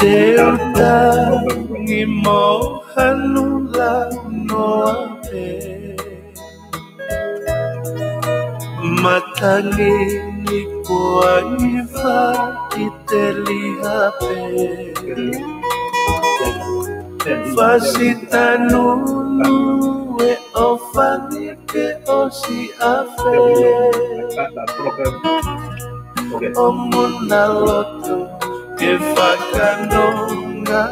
Teuta ni mo hanula no ape Matangi ni kuanifa itelihape Fasitanunu e ofani ke osi afe Omunaloto que facanonga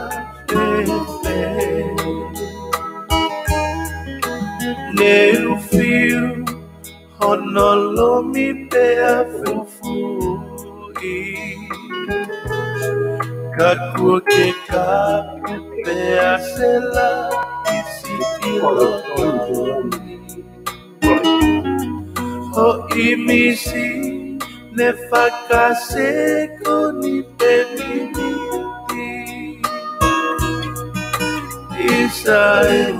fefe Neu fio honolomi pea fufui Kakua que kapu pea sela isi ilotoni Ho imisi ne fakase koni penimiti Israel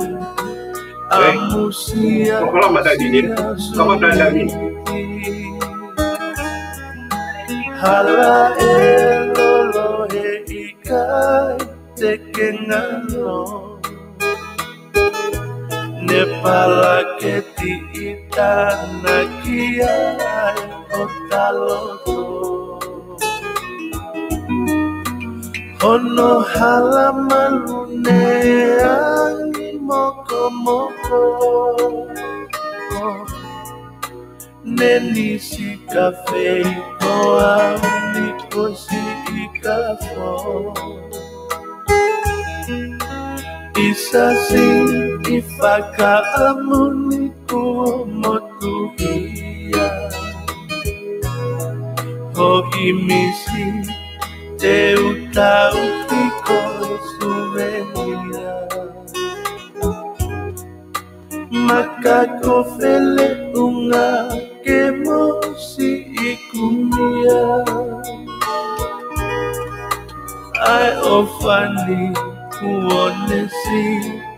amusia Hala elolo he ikai tekengano Nepala keti itana kiai otaloto Ono halamalune angi moko moko Neni si cafe koa uniko si ikafo Isasi ifaka amuniku motuhia Ho imisi te utau iko suvenia Makako fele unga kemosi ikumia Ai ofani kuonesi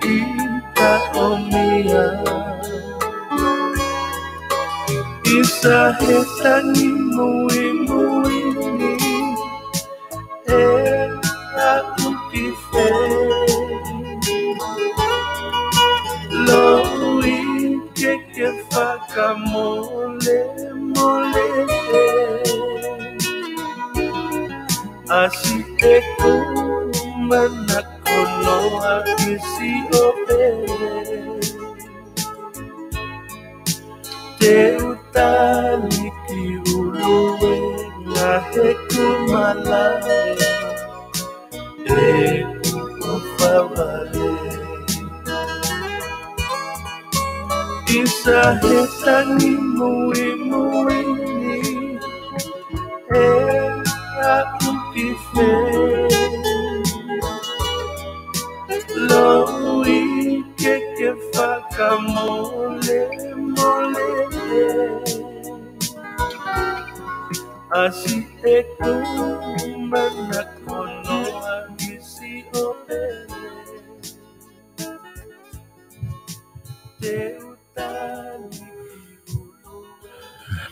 ika omia Isa hetangi mui muini aku kife Loi que faca mole mole Así te kumana kono akisi ope Te utali ki uluwe ngahe kumalaya Kufawale Isa hetani mui muini aku kife Loi que faca mole mole Así te kumana kono agisi opere Te utani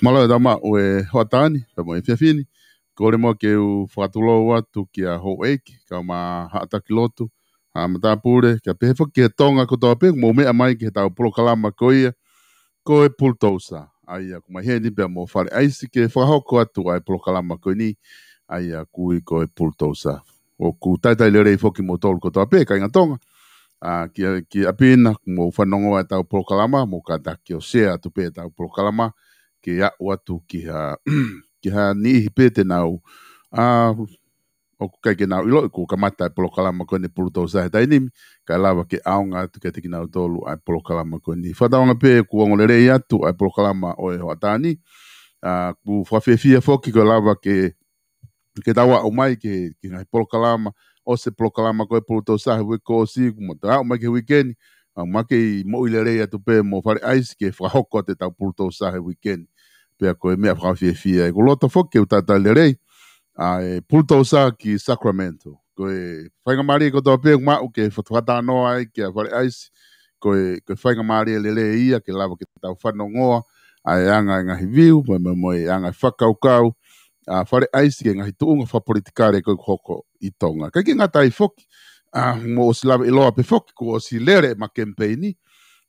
Malo dama o hotani pa mo fiafini ko le mo ke u fatulo atu ki a ho eki ka ma hata kilotu a mata pure ka pe fo ke tonga ko to pe mo me mai ke ta pro kalama ko ia ko e pultosa ai ko mai he pe mo fare ai si ke fa ho ko atu ai pro kalama ko ni ai ku ko e pultosa o ku tata le rei fo ki mo tol ko to pe ka ngatonga ki apina mo fanongo ta pro kalama mo ka ta ki o se atu pe ta pro kalama ke ya watu ki ha ni hipete nau o kai ke nau ilo ko kamata polo kalama ko ni puluto sa ta ni ka lava ke aunga tu ke tiki nau tolu ai polo kalama ko ni fa daunga pe ku ngolere ya tu ai polo kalama o e watani ku fa fefia foki ko lava ke dawa o mai ke ngai polo kalama o se polo kalama ko e puluto sa we ko si mo ta o mai ke weekend ma ke mo ilere ya tu pe mo fare ice ke fa hoko te ta puluto sa weekend pe ko e mea whawhiawhia. Ko lota whoke u tata lerei, e pulto sa ki Sacramento. Ko e whainga maria ko toa pēng mau ke whatuhata noa ai ke a whare aisi. Ko e whainga maria lerei ia ke lava ke tau whanongoa, a e anga ngahi viu, mo e anga whakaukau, whare aisi ke ngahi tuunga whapolitikare koe hoko I tonga. Kai ki ngata I foki, mo o si lawe iloa pe foki, ko o si lere ma campaigni,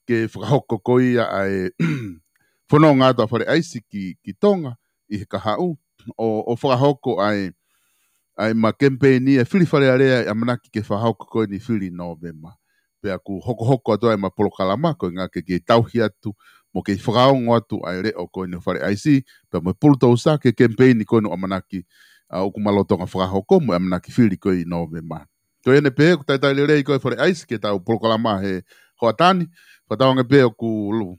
ke whakahoko ko ia ai whanau ngātua whare aisi ki tonga, I he kahau, o whakahoko ai ma campaigni e whiri whare area I amanaki ke whahoko koe ni whiri November. Pea ku hoko atu ai ma polokalama, koe ngā ke tauhi atu, mo ke whakaongo atu ai reo koe ni whare aisi, pea mo puluta usa ke campaigni koe no amanaki, o kumalotonga whakahoko, mo amanaki whiri koe I November. Koe ene pehe, ku taitai le rei koe whare aisi, ke tau polokalama he hoatani, whataonga pehe ku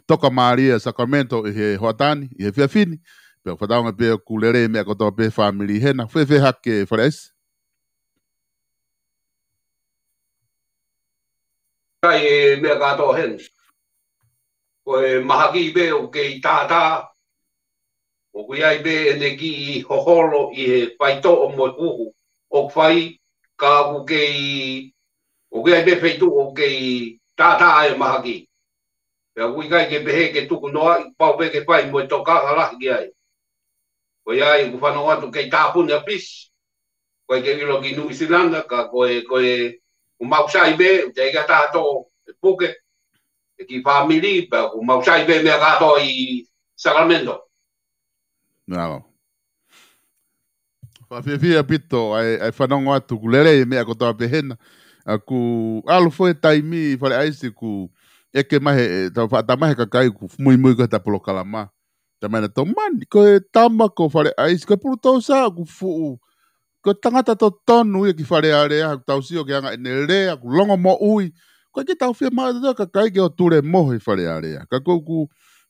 toka Maria Sacramento I he hoatani, I he whiawhini, pea whataonga pehe ku le rei mea kotoa pehe family hena, whewhe hake whare aisi. Kai e mea katoa hen. Ko e mahaki be o ke tātā. O kui ai be e ne ki I hoholo I he whaito o mo uhu. O whai ka ku ke o kui ai be whaitu o ke tātā e mahaki. Pea kui kai ke behe ke tuku noa I pau be ke whai mo I toka harahi ki ai. Ko ai ku whanau atu ke tāpuni a pis. Ko ke ilo ki New Zealand ka ko e o mausai be, te ega tātou puke, ki family, pa o mausai be mea kātou I Sacramento. Nāo. Whawhiawhia pito, ai whanongo atu, ku lerei mea kotoa pehena, ku alu foi taimi, whare aisi ku eke mahe, ta mahe kakai ku mui ka tapolo kalama. Ta maina tau mani, ko e tama ko whare aisi, ko puru tau sa, ku fuu, ko tangata to tonu ia ki whare area, ku tau sio ki anga ene rea, ku longo mo ui, ko ki tau whia maa tata kakai ke o ture moho I whare area. Ka kou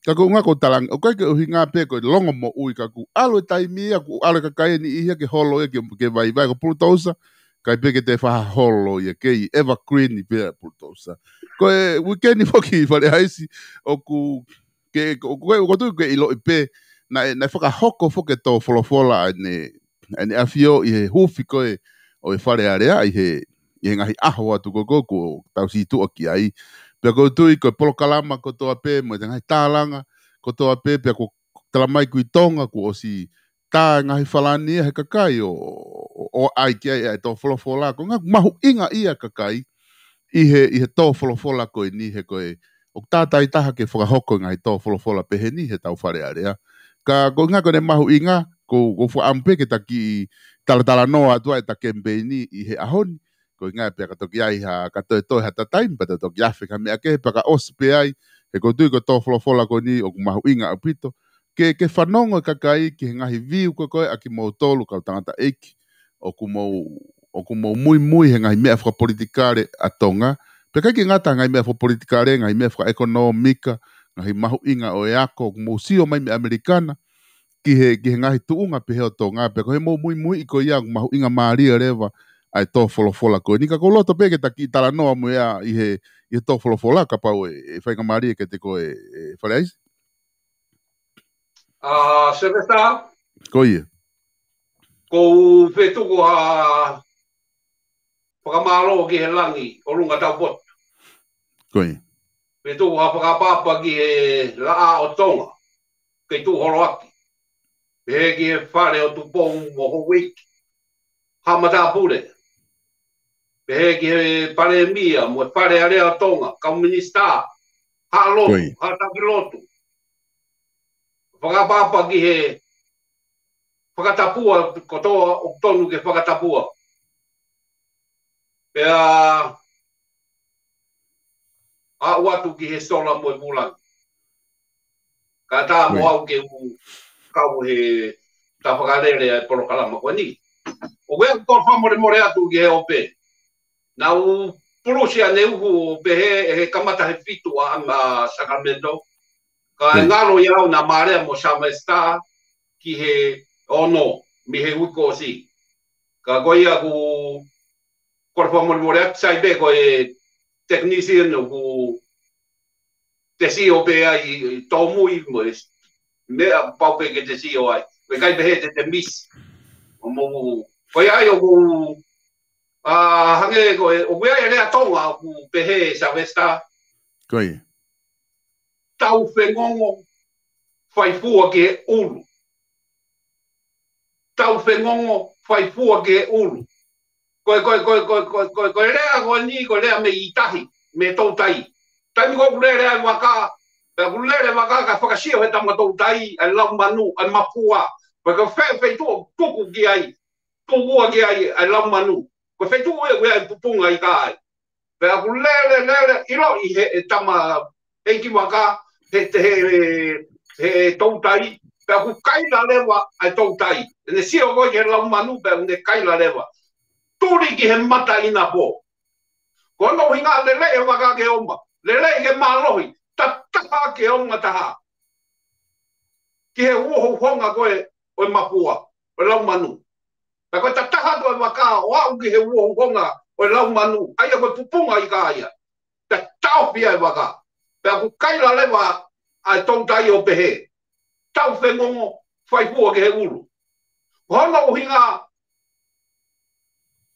ngā kou talang, o kai ke uhi ngā pe ko longo mo ui, ka ku alo e taimi ia, ku alo kakai ni ia ke holo ia ke vai, ko puru tau sa, kai pe ke te whaha holo ia, ke I evergreen I pēr puru tau sa. Ko e weekend I whoki I whare aisi, o ku, ko tu ke ilo I pe, na whakahoko whoke tō wholofola ane awhio I he hufi koe o e whare area I he ngahi aho atu ko tau si tua ki ai. Pea ko tui koe polokalama ko toa pe, mo te ngahi tālanga ko toa pe, pea ko talamai kui tonga ko o si tā ngahi whalani he kakai o ai ki ai tō wholofola ko ngā mahu inga ia kakai I he tō wholofola koe ni he koe o tātai taha ke whakahoko ngahi tō wholofola pehe ni he tau whare area. Ka ko ngā kone mahu inga, ko whaampe ke taki talatala noa atua e ta campaigni I he ahoni, ko ngā pia ka toki ai ha katoe toi hata taim, pa toki afe ka mea ke, pa ka ospe ai, he ko tui ko tō wholofola ko ni o mahu inga apito, ke whanongo kakai ki he ngahi viu ko koe a ki mou tolu ka tangata eiki, o ku mou mui he ngahi mea whakapolitikare a tonga, pe kai ki ngata ngahi mea whakapolitikare, ngahi mea whakaekonomika, ngahi mahu inga o e ako, ku mou sio mai me Amerikana, ki he ngahi tuunga pe heo tonga, pe ko he mou mui I ko ia, ku mahu inga maaria rewa, ai tō wholofola koe. Nika ko loto peke ta ki tala noa mo ia I he tō wholofola ka pau e whainga maaria ke te koe e whare aisi? Sevesta? Ko ia. Ko whetuko whakamaro ki he langi o runga tau pot. Ko ia. Whetuko whakapapa ki he laa o tonga. Kei tū horo aki. He ki he whare o tupong mo ho week. Hamata pure. He ki he pare mia mo pare area tonga. Kaministā. Halotu. Hatakilotu. Whakapapa ki he whakatapua, ko toa o tonu ke whakatapua. Pea a watu ki he sola mo e mulangi. Ka tā mo au ke u kau he ta whakarere e porokalama koe ni. O wea kua whamore atu ki he ope. Nā u purusia ne uhu pe he kamata he fitu a Sacramento. Ka ngalo iau na marea mo Samesta ki he ono mi he uko si. Ka goia ku kua whamore atu sai be koe technician o ku te sio pe ai tō mui mo mea paupe ke te sio ai. Koe kai behe te miss. Koe ai o ku hange koe, o wea e rea tonga ku pehe Samesta. Koe. Tau whengongo whaifua ke ulu. tau whengongo whai pua ke uru. Koe rea koe ni, koe rea me itahi, me tautai. Taimi ko kulere ai waka, kulere waka ka whakasio he tama tautai, ai lau manu, ai mapua. Koe ka whai tuku ki ai, tukua ki ai lau manu. Koe whai tuku e ai pupunga i ka ai. Pea kulere, ilo i he tama eiki waka, he tautai, pea ku kaila lewa ai tautai. Ne sio koe ke lau manu, pea ne kaila lewa. Turi ki he mata ina po. Kono hinga lele e waka ke oma. Lele ke malohi. Tataha ke onga taha. Ki he uho honga koe o mapua. O lau manu. Ka koe tataha koe waka o au ki he uho honga o lau manu. Aia koe pupunga i ka aia. Ta tau pia e waka. Pea ku kaila lewa ai tautai o pehe. Tau whengongo whai pua ke he uru. Hono hinga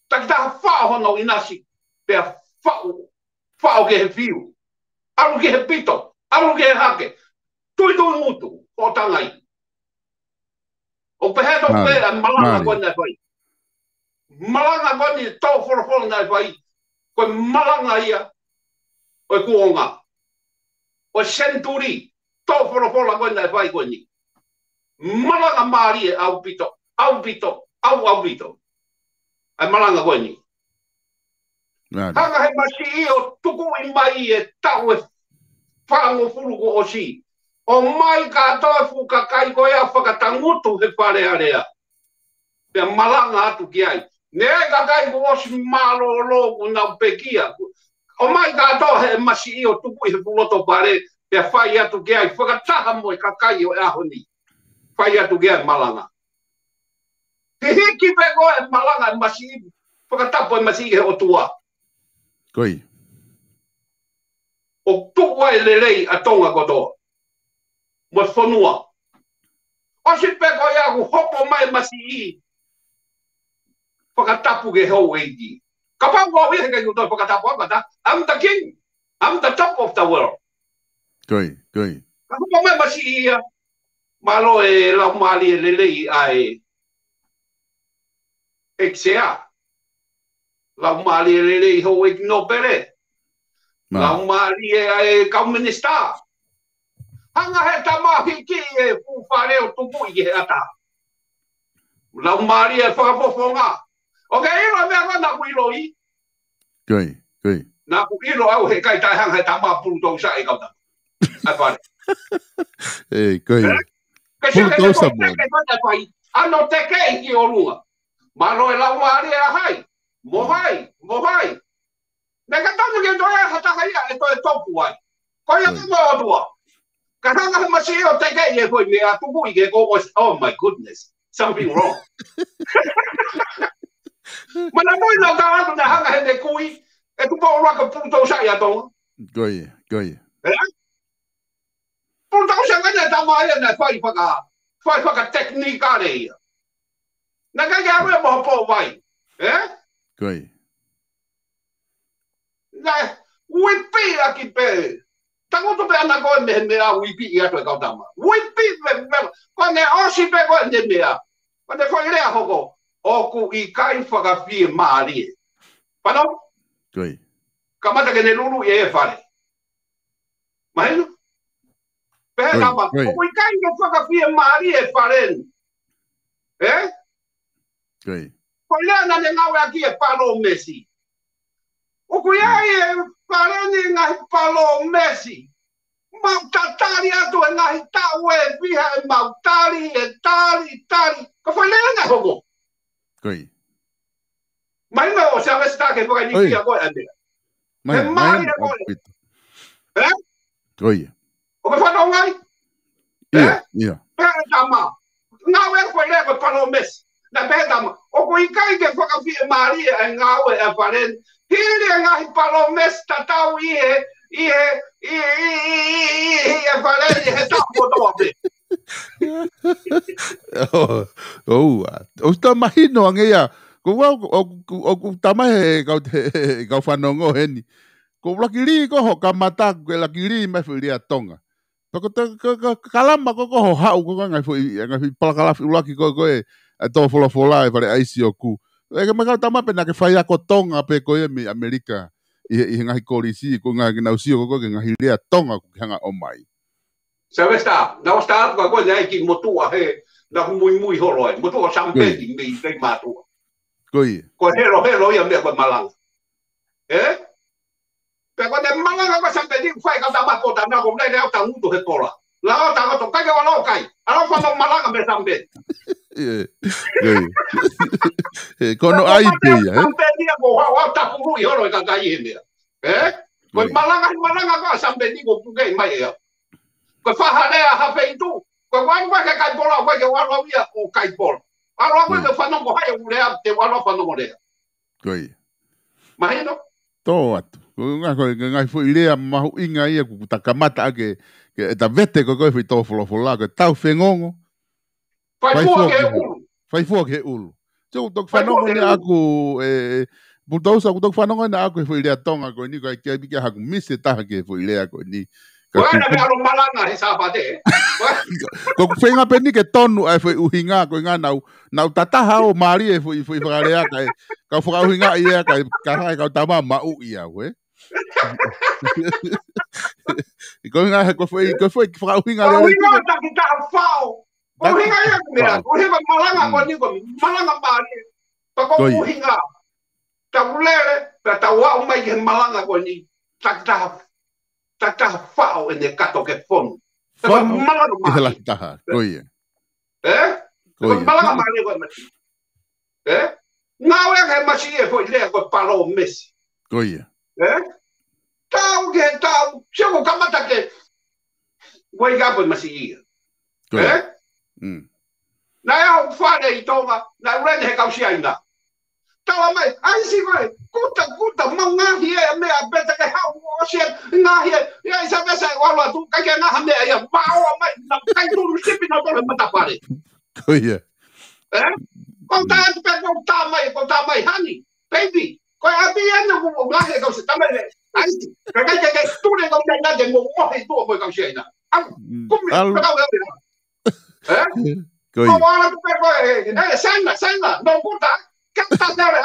takitaha whao hono inasi, pea whao ke he whiu, aru ke he pito, aru ke he hake, tui mutu, o tangai. O pehe tau pea malanga koe nai whai. Malanga koe ni tau whoroforo nai whai, koe malanga ia, o kuonga. O senturi, tau whoroforo koe nai whai koe ni. Malanga maari e au pito, au pito. Ai malanga koe ni. Hanga he masi i o tuku i mai e tau e whango furu ko o si. O mai ka atoe fuka kai koe a whakatangutu he whare area. Pea malanga atu ki ai. Ne e ka kai ko o si malo loku na pekia. O mai ka atoe he masi i o tuku i he fuloto pare. Pea whai atu ki ai. Whakataha mo e ka kai o e aho ni. Whai atu ki ai malanga. He hiki pe koe malanga e masi i. Whakatapo e masi i he o tua. Koi. O tukua e lelei a tonga kotoa. Mo whanua. O si pe koe aku hopo mai masi i. Whakatapu ke hou eiki. Ka pau wau i heke kutoi whakatapu akata. I'm the king. I'm the top of the world. Koi. Ka hopo mai masi i ia. Malo e lau mali e lelei ai. Eksea. Lau mali e lelei hou eiki no pere. Lau mali e kau minister. Hanga he tama hiki e fuwhareo tupu i he ata. Lau mali e whakapofonga. O ke ilo mea kona ku ilo i. Koi. Nā ku ilo au he kai tai hanga he tama puru tau sa e kauta. Ai whare. Koi. Ke sia ke koe teke kona pai. Ano teke i ki o runga. Maro e lau mali e hai. Mo hai. Nē ka tamu ke toi e hataka ia e toi topu ai. Koe ia mo o tua. Ka hanga he masi o teke i e koe mea tupu i ke ko oh my goodness. Something wrong. Mana moi na taanu na hanga he ne kui. E tu po raka puto sa ia tonga. Koi. Puto sa ngana tama ia na whai whaka teknika re ia. Na kai kia rua mo po vai. Koi. Na wipi aki pe. Tangoto pe ana koe me mea wipi i ato e kautama. Wipi me. Koe ne osi pe koe ne mea. Koe ne whai rea hoko. Oku i kai whakawhie maari e. Pano? Koi. Kamata ke ne lulu i e whare. Mahinu? Pehe kama. Oku i kai ke whakawhie maari e wharen. Koi. Koe lea na ne ngawe aki e palo mesi. Oku iai e whareni ngahi palo mesi. Mautatari atu e ngahi tau e viha e mautari e tari. Ka whai lea na hoko. Koi. Mai no o se avesta ke poka ni kia koe ande. Mai e koe. Koi. O ka whanau ngai? Ia. Pehe tama. Ngau e koe lea koe palo mesi. Na pehe tama. O koe i kai ke whakawhie maari e ngau e wharen. Hiri e ngahi palo mesi tatau i e wharen i he tapu o toa pe. O sta mahino angea. Ko tamahe kau whanongo heni. Ko lakiri ko ho kamata ko lakiri me whiria tonga. Ko kalama ko ho hau ko ngai palakalafi ulaki ko a to fola e fare aisi o ku. E ka maka tama pena ke fai ako tonga pe ko e mi Amerika i ngahi korisi ko ngahi nausio ko ngahi lea tonga ko hanga o mai. Sabe está, não está com a coisa aí que motua he na muito horoi, motua sampe di me dei matua. Koi. Ko hero ia me ko malang. Pero de malang ko sampe di fai ka tama ko tama ko nei leo tangu to he pola. La ta ko kai ka lo kai. Alo fa no malang me sampe. Kono ai te ya. Sampe dia ko wa ta ku i horoi ka kai he. Ko malang ko sampe di ko pugai mai ya. Ko whahalea hawhe i tū. Ko wangwa ke kai pola, koe ke waro ia o kai pola. Waro koe ke whanongo hai o rea, te waro whanongo rea. Koi. Mahino? Tō atu. Koe ngai fui lea mahu inga ia ku takamata ake, ke ta vete koe fui tō wholofola, koe tau whengongo. Whai fua ke ulu. Whai fua ke ulu. So tok whanongo ni aku, Bultausa ku tok whanongo ni aku fui lea tonga koe ni, koe kia bika haku mise taha ke fui lea koe ni. Koe na me alo malanga he sāpate. Ko whenga peni ke tonu ai foi uhinga ko nga nau tataha o mari e foi whakarea kai ka whakauhinga ia kai karai ka tama mau ia we. Ko nga ko foi whakauhinga le. Ko nga ta ki ta fao. Ko hinga ia mea, ko hinga malanga ko ni ko malanga mari. Ko uhinga. Ta ulele, ta wa mai ke malanga ko ni. Ta fao e ne kato ke fonu. Malanga mari. Taha, koia. Malanga mari ko mati. Ngau e masi e foi le ko palo mesi. Koia. Tau, se ko kamata ke wai ga po masi. Na eu fare i tonga, na ren he kausi ainda. Tau mai, ai si vai, kuta ngahi e me a beta ke hau o se ngahi e ai sa vesa wala tu ka ke ngaha me ia mau mai na kai tu sipi na to mata pare. Koia. Conta mai honey, baby. Ko abi ena mo ngahi kausi tamai. Ai, ka tu le ko na de mo he tu mo kausi ainda. Kumi, ka Koia. Ko wala tu ko sana, no puta. Kata dere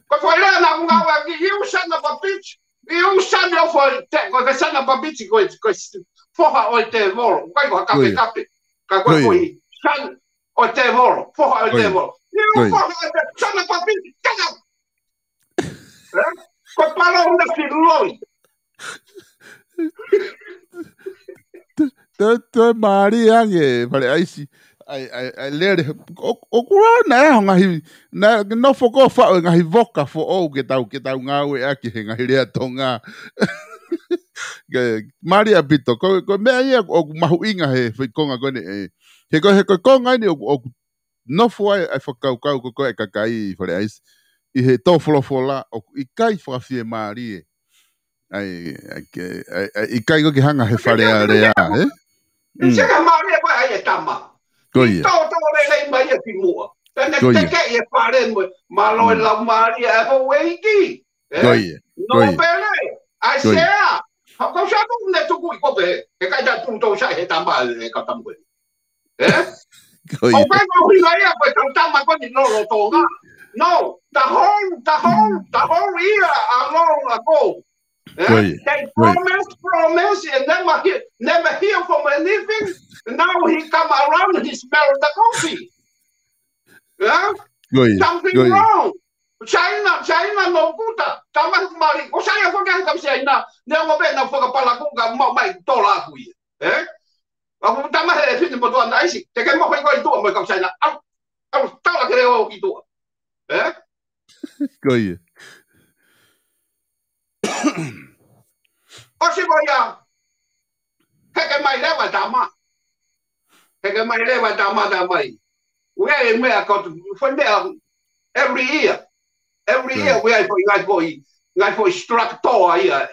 ko foi lá na ngawa ki eu sana pa pitch eu sana foi te ko ka sana pa pitch ko forra o te volo ko kape ka ko foi sana o te volo forra o te volo eu forra sana pa pitch kada ko para una filoi Te Maria nge pare aisi ai lere o kura na ngahi na no foko fa ngahi voka fo o ke tau ngau e aki he ngahi rea tonga Maria Pito ko me ia o mahu inga he konga kone he ko konga ni o no fo ai fokau ko e kakai fare ais I he to fola o I kai fafie Maria ai I kai ko ke hanga he fare area Se ka Maria ko ai tama Koia. Tau le mai e timua. Tene teke e pare mo malo la Maria e weiki. Koia. No pele. Ai sea. Ha ko sa tu ne tu ku ko pe. E ka ja tu to sa he tamba e ka tambo. Koia. O pa ko ri ai ko tama ko ni no to nga. No, the whole year along ago. They promise, and never hear from anything. Now he come around, he smell the coffee. Something wrong. China no puta. Tama mari. O saya ko kan kam China. Ne mo be na fo ka pala ko ga mo mai dola ku ye. Aku tama he fin mo do andai si. Te ke mo ko itu mo kam China. Au tala creo itu. Koia. O si voia. Heke mai lewa tama. Heke mai lewa tama mai. We me a got every year. Every year we I for structure here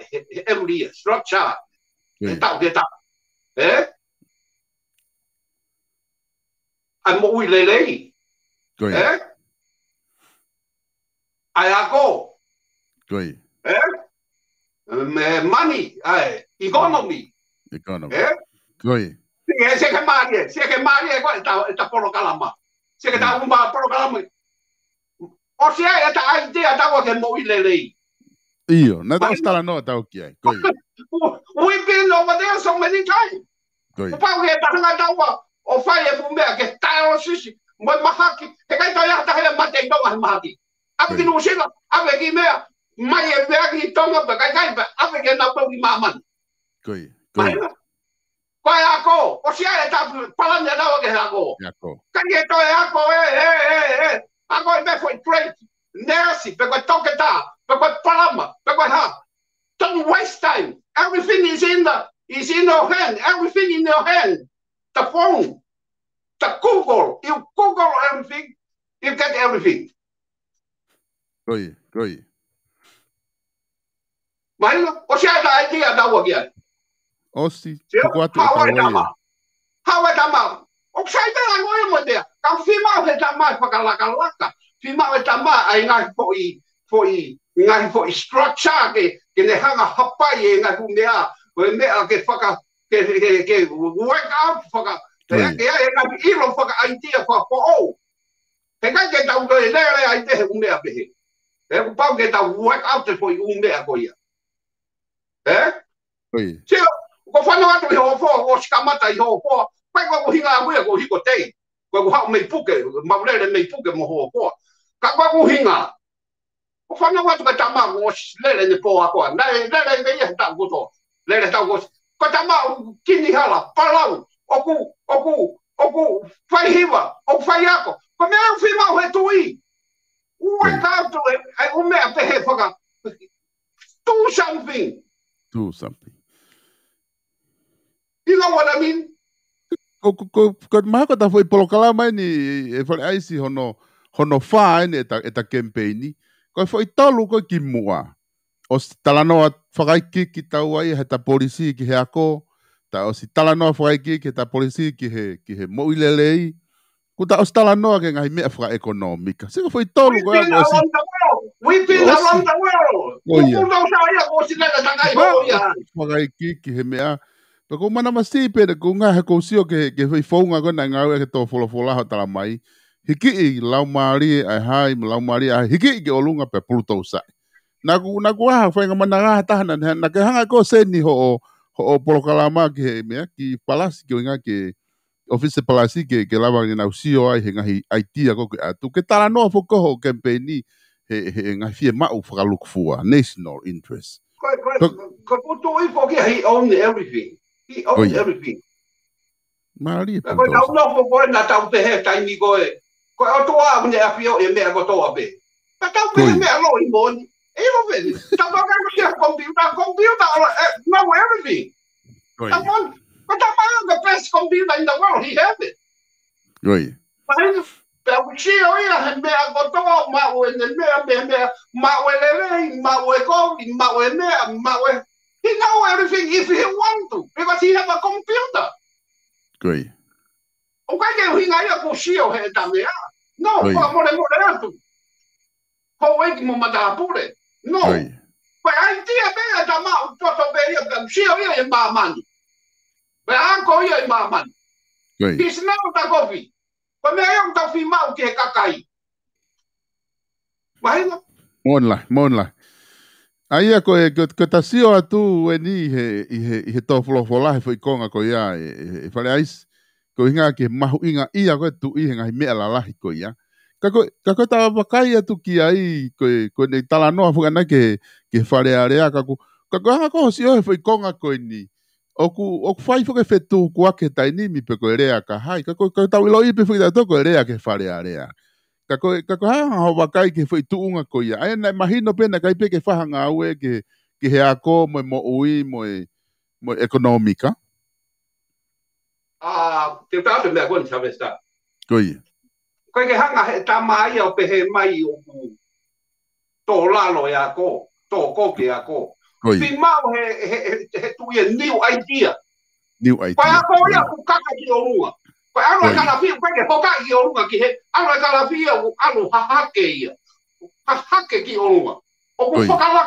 every year. Structure. Get up. I'm we lele. I go. Money, economy. Economy. Se que Maria ko ta polo kalama. Se que ta umba polo kalama. O se ai ta idea ta ko ke mo ilele. Io, na ta stala no ta o ki ai. Koi. We've been over there so many times. Koi. O pa ke ta nga ta wa o fa e fu me ke ta o sisi. Mo mahaki, e kai ta ya ta hele mate no wa mahaki. Ave ki no sila, ave ki me mai e ve ki tonga ba kai ba ave ke na pa ki maman. Koi. Koi. Koi ako, o se ai ta palanya na o ke ako. Ako. Kan ye to ako ako e me foi great. Nasi, pe ko toketa, pe ko palama, pe ko ha. Don't waste time. Everything is in your hand. Everything in your hand. The phone, the Google. You Google everything, you get everything. Koi. Mas o se ai idea da o kia. Osi, tukuatu e tawaia. Hawa tama. O sai te la ngoi mo te. Ka fima he tama whakalaka. Fima he tama ai ngai foi structure ke ne hanga hapai e ngai ku mea. Ko mea ke whaka ke work out whaka. Te ke ai ngai ilo whaka idea for o. Te kai ke tau le ai te he mea behe. Te ku pau ke tau work out te foi mea ko ia. Oi. Ko whanau atu i ho fo, o shikamata i ho fo, pai ko hinga abuia ko hiko tei, ko hau mei puke, maurere mei puke mo ho fo, ka ko hinga, ko whanau atu ka tama ko lere ni po ako, lere ia ta kuto, lere ta ko tama kini hala, palau, oku, whai hiwa, oku whai ako, ko mea whimau he tui, ue ka atu ai umea pehe whaka, do something. You know what I mean? Ko mahako ta foi polo kalama ni e fale aisi hono wha ni eta campaigni. Ko foi tolu ko ki mua. O si talanoa whakaiki ki tau ai he ta polisi ki he ako. Ta o si talanoa whakaiki ki ta polisi ki he moilelei. Ko ta o si talanoa ke ngahi mea whaka ekonomika. Siko foi tolu ko ako si... We've been around the world. Kukuno sa ia ko si nela tangai ho ia. Whakaiki ki he mea. Ko mana masi pere ko nga ko sio ke foi fonga ko na ngau ke to fola tala mai hiki I lau mari ai hai lau mari ai hiki ke olunga pe puluto sai na ku ha foi nga mana ta na ke hanga ko seni ho polokalama ke me ki palasi ke nga ke office palasi ke lava na usio ai nga ai tia ko tu ke tala no fo ko campaign he nga fie ma u fakaluk fua national interest ko to I fo ke he own everything. He owns everything. Mari. Ko tau no ko na tau te he tai ni ko e. Ko o toa ne afio e mea ko toa be. Ta tau pe mea lo I mon. E lo ve. Ta ba ka ko computer know everything. Ta mon. Ko ta ba the best computer in the world. He have it. Right. Pero si oia he mea ko toa ma o ne mea ma o le ma o ko ma o mea ma o he know everything if he want to, because he have a computer. Great. Okay, he ngaya ko siyo he tamea. No, pa more atu. Ho weki mo matapure. No. Pa idea be tama poto be ia kam siyo ia e maman. Be anko ia e maman. Great. He's now ta coffee. Pa me ayong ta fi mau ke kakai. Mahina. Monla. Aia ko ta sio atu e ni he to flofola foi konga ko ia e fale ais ko inga ke mahu inga ia ko tu I nga me ala lahi ko ia ka ko ta vakai atu ki ai ko ne tala no afuga na ke fale area ka ko sio foi konga ko ni oku fai fo ke fetu ko ke tai ni mi pe ko area ka hai ka ta lo I pe foi ta ko area ke fale area Kako ha wakai ke foi tuunga ko ia. Ai na imagino pena kai pe ke fahanga aue ke he ako mo ui mo económica. Te tau me kon sabe sta. Koi. Ko ke hanga he tamai o pe he mai o to lalo ya ko, to ko ke ako. Fi mau he tu ye new idea. Pa ko ia ku kaka ki o rua. Ko alo kala fi ko ke foka ki o runga ki he alo kala fi o alo hahake ia. Hahake ki o runga. O ku foka la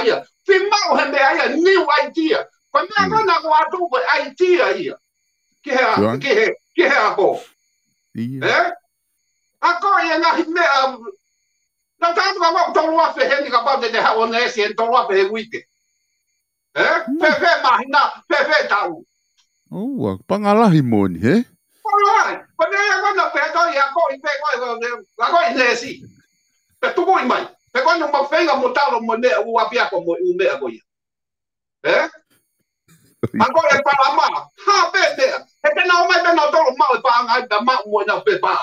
ia. Fi mau he me ia new idea. Ko me na ko atu ko idea ia. Ki he ako. Ako ia ngahi mea. Na tātu ka wau tolu afe he ni ka pau te ha o nesi en tolu afe he wike. Pepe mahina, pepe tau. Oh, pangalahi moni, he? Pangalahi. Pane ia wana pe to ia ko i pe ko i nesi. Pe tuku i mai. Pe ko no mafenga mo talo mo ne u apia ko mo u me ko ia. Ako e palama. Ha pe te. E te na o mai pe na tolo mau pa ngai da ma mo na pe pa.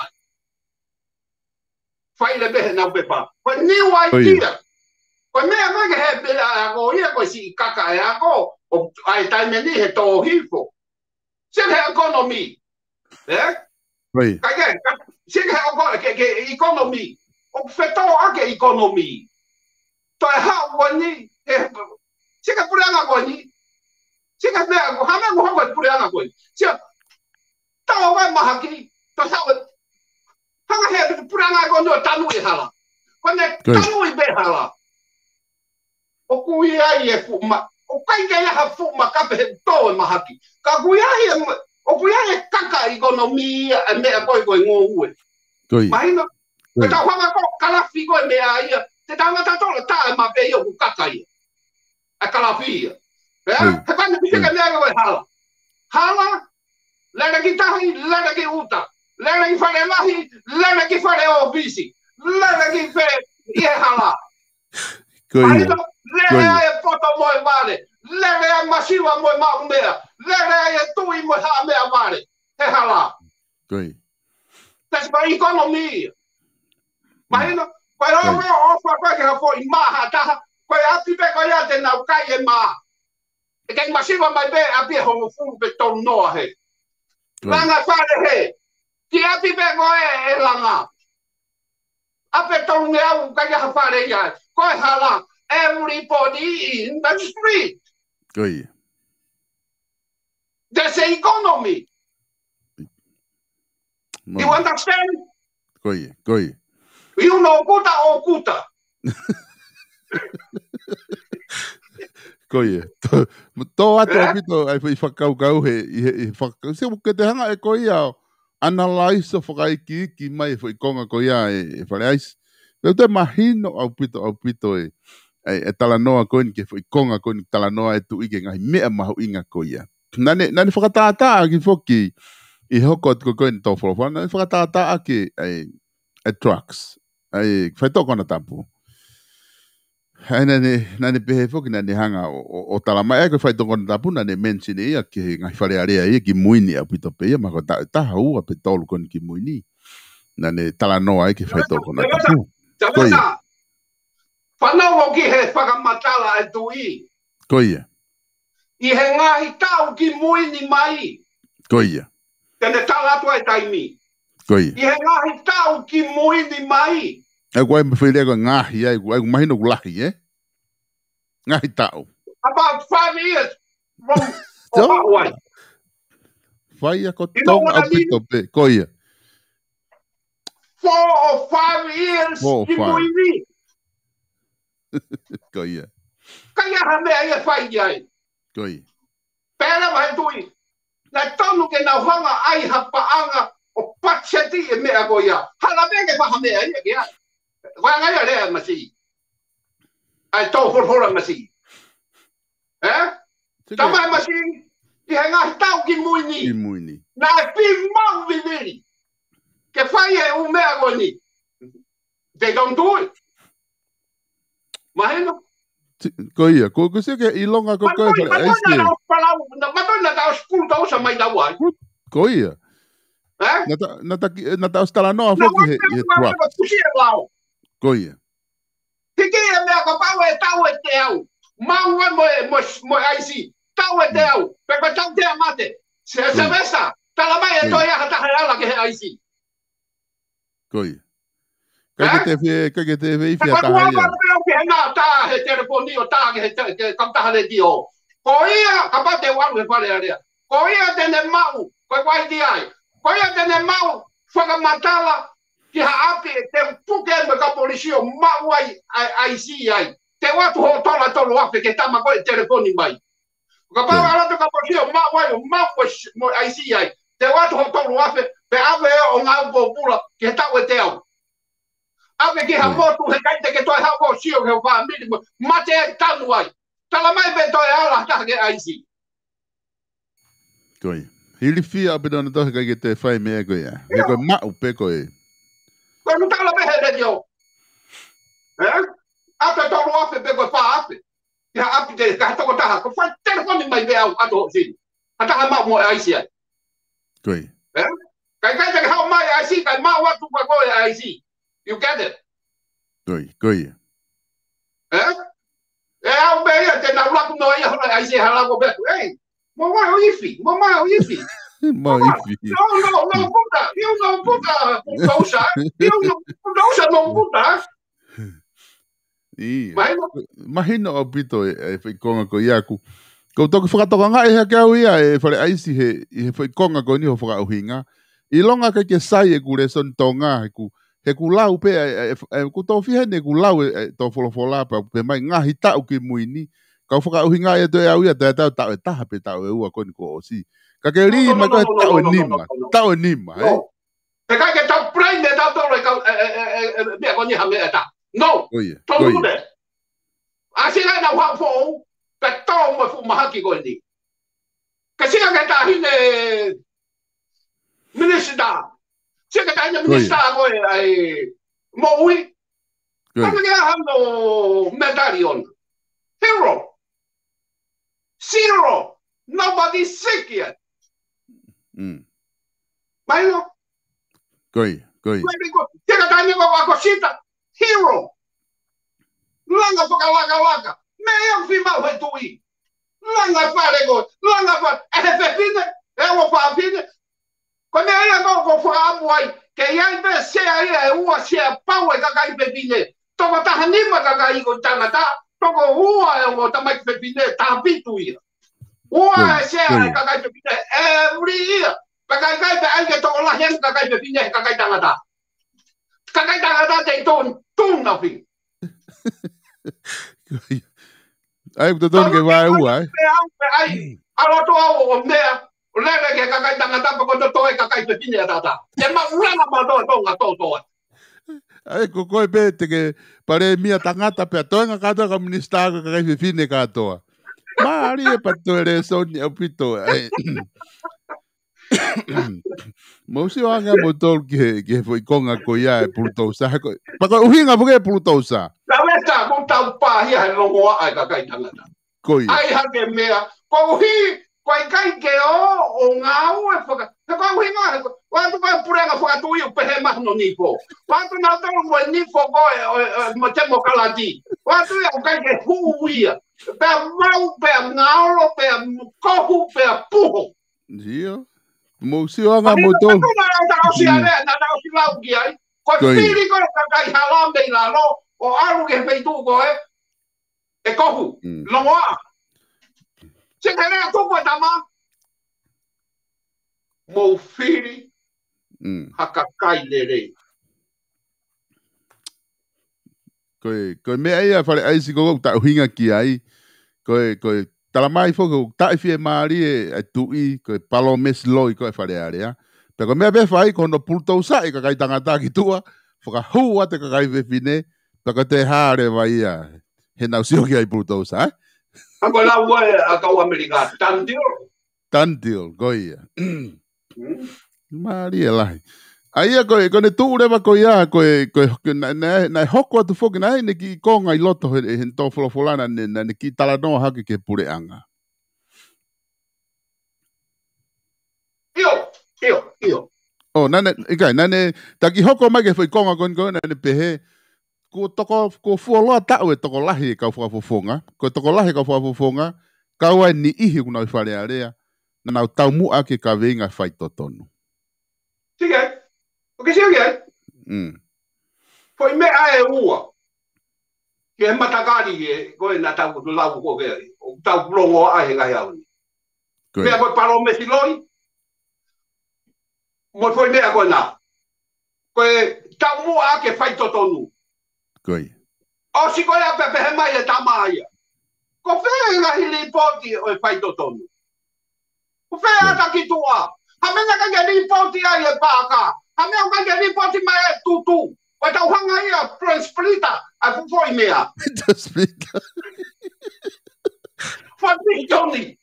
Fai le be na pe pa. Ko new idea. Ko mea mai he be ako ia ko si kaka e ako o ai tai meni he to hifo. Se he economy. Oi. Kai se he economy. O feto ake economy. To ha wani se ka puranga ko ni. Se ka mea ko ha me mo ko puranga ko. Se ta wa mahaki to sa hanga he puranga ko no tanu e hala. Ko ne tanu i be hala. O kuia i e fuma. O kai ke ha fuma ka pe to mahaki. Ka kuia i o kuia e kaka economia e me ko ngo ue. Mai no. Ko ta hanga ko kala figo e me ai. Te tanga ta to ta ma pe yo ku kaka i. A kala fi. He pa ni ke me ai ko hala. Hala. Lena ki tahi, lena ki uta. Lena ki fare lahi, lena ki fare ofisi. Lena ki fe i hala. Mai no. Lele e poto moi vale. Lele e masiva moi maumea. Lele e tui moi ha mea vale. He hala. Koi. That's my economy. Mai no. Koe o whakoi ke hafo i maha taha. Koe api pe koe a te nau kai e maha. E kei masiva mai be api e hongo furu pe tonu noa he. Langa whare he. Ki api pe koe e langa. Ape tonu ne au kai a whare ia. Koe hala. Everybody in the street. Koi. That's the economy. You understand? Koi. You know kuta o kuta. Koi. To ato pito ai foi whakau he whakau. Se ke te hanga e koi au. Analyze o whakaiki ki mai foi konga koi a e whareais. Leu te mahino au pito e. E talanoa koini ke foi konga koini talanoa e tu ike ngai mea mahu inga koia. Nane whakatata ki foki i hoko ko koini tau whorofana. Nane whakatata ki e trucks. Ai whaitoko na tapu. Ai nane pehe foki nane hanga o talama e ko whaitoko na tapu nane mention ia ki ngai wharearea ia ki muini a pito pe ia mako taha ua pe tolu koini ki muini. Nane talanoa e ki whaitoko na tapu. Koia. Whanau ki he whakamatala e tui. Koia. I he ngahi tau ki muini mai. Koia. Tene tala atua e taimi. Koia. I he ngahi tau ki muini mai. E koe me while ko ngahi ai ko mahino ko lahi ngahi tau. About 5 years from Hawaii. Whai ako tong au pito pe. Koia. 4 or 5 years ki muini. Koia. Kaya ha mea ia whai ai. Koia. Pera mai tui. Na tonu ke na hanga ai hapaanga o patseti e mea koia. Hala mege paha mea ia ki ai. Wanga ia rea masi. Ai tau forfora masi. Tamai masi. I he ngahi tau ki muini. Ki muini. Na e pi mau viviri. Ke whai e u mea koini. They don't do it. Mahino. Koia, ko se ke ilonga ko ko ai se. Matoi na tau skul tau sa mai tau ai. Koia. Na ta stala no foki he truck. Koia. Hiki e mea ka pau e tau e te au. Mau mo ai si. Tau e te au. Pepe tau te amate. Se vesta. Tala mai e toi aha taha ala ke he ai si. Koia. Kake te whi whia taha ia. He nā tā he telefoni o tā ke kamtaha le di o. Ko ia, ka pa te waru he whare area. Ko ia tene mau, koe wai di ai. Ko ia tene mau, whakamatala ki ha api te puke me ka polisio mau ai si ai. Te watu ho tola tolu api ke tama koe telefoni mai. Ka pa ala to ka po sia ma mo ai si ai. Te wa to to afe pe ave o nga po pula ke ta we te au. Ave ke ha po tu he kai te ke to ha po sia ke va mi ma te ta nu ai. Tala mai be to ala ta ke ai si. Koi. Hili fia ape dona to ke te fai me ko ya. Me ko ma u pe ko e. Ko nu tala be he de yo. Ape to lo afe pe ko fa ape. Ya ape te ka to ko ta ko fa telefone mai be au ato si. Ata ma mo ai si ai. Koi. Kai te ha mai ai si kai ma wa tu ko ai si. You get it? Koi. Au be ya te na la ku no ya ai si hala ko be. Mo ma o ifi. Ma ifi. No, puta. Eu não puta. Puta. Eu não não puta. Imagina o pito e foi konga ko iaku. Ko toki whakatoka ngai hea kia uia e whare aisi he foi konga ko ni ho whaka uhinga. I longa ke sai e kure son tonga he ku lau pe ku tau whihene ku lau e tau wholofola pe mai ngahi tau ki muini. Ka whaka uhinga e to e au ia te tau tau e taha pe tau e ua koni ko o si. Ka ke ri mai koe tau e nima. Te kai ke tau prei me tau tau e mea koni ha mea ta. No, don't do that. Asi lai na wha fo pe tau mo fu mahaki ko ni. Ka singa ke ta hine minister. Singa ta hine minister ko ai mo ui. Ka ke ha no medallion. Hero. Zero. Nobody's sick yet. Bailo. Koi. Singa ta hine ko cosita. Hero. Langa whakalaga. Me ang whimau he tui. Langa wharego. Langa whare. E he whepine. E o whapine. Ko me aia ko whaamuai. Ke iai pe sea ia e ua sea pau e kakai whepine. Toko taha nima kakai ko tangata. Toko ua e o tamai whepine. Taha pitu ia. Ua e sea e kakai whepine. Every year. Kakai pe aike toko lahen kakai whepine. Kakai tangata. Kakai tangata te tun na whi. Ai puto ton ke vai ua. Ai alo to o mea. Lele ke kakai tangata pa ko to e kakai pepine tata. Te ma ula ma to. Ai ko koe pe te ke pare mia tangata pe toenga kata ka minister ka kakai pepine katoa. Ma ari e patoire soni au pito. Mausi wanga motol ke foi konga ko ia e pulutousa. Pa ko uhinga po ke pulutousa. Lameta mo tau pa hia he longoa ai kakai tangata. Koi. Ai ha ke mea. Ko hi ko kai ke o ngau e foka. Ko uhinga wa tu pa purenga foka tu i pe he ma no ni po. Wa tu na to mo ni fo ko mo te mo kalati. Wa tu o kai ke hu ia. Pe mau pe ngau pe ko hu pe puho. Dio. Mausi wanga motol. Na si lau ki ai. Ko fili ko kakai halambe la lo. O alu ke feitu ko e kohu longoa se kere to ko tama mo fili hakakai lere ko me ai fale ai si ko ta hinga ki ai ko talamai fo ko ta fi mari e tui ko palomes loi ko fale area pe ko me be fai ko no pulto sa e kai tangata ki tua foka hu ate kai ve fine. Taka te hare vai ia. He nau sio ki ai pulutousa, eh? Ako la ua a kau Amerika. Tandil, goia. Maria lahi. Aia koe ne tuu rewa koe ia, koe nai hoko atu foki, nai ne ki konga i loto he tō wholofolana ne ki talanoa haki ke pureanga. Io. Oh, nane, taki hoko mai ke whai konga koe nane pehe, ko fuoloa tau e toko lahi e kau whakafofonga. Ko toko lahi kau whakafofonga, kau ai ni ihi kuna i whare area, na nau tau mua ke ka veinga whai totonu. Sige, oke sige ai. Foi mea e ua. Ke matakari e koe na tau kutu lau ko ke, o tau plongo ai he kai au ni. Mea koe paro mesi loi, mo foi mea koe na. Koe tau mua ke whai totonu. Koi. O si koe a pepe he mai e tamaia. ko fe ngahi ripoti o fai to tonu ko fe ata ki tua ha me nga ka ripoti ai e paka ha me ka ripoti mai tutu o tau hanga ia prosperita a fu foi mea Fati Tony.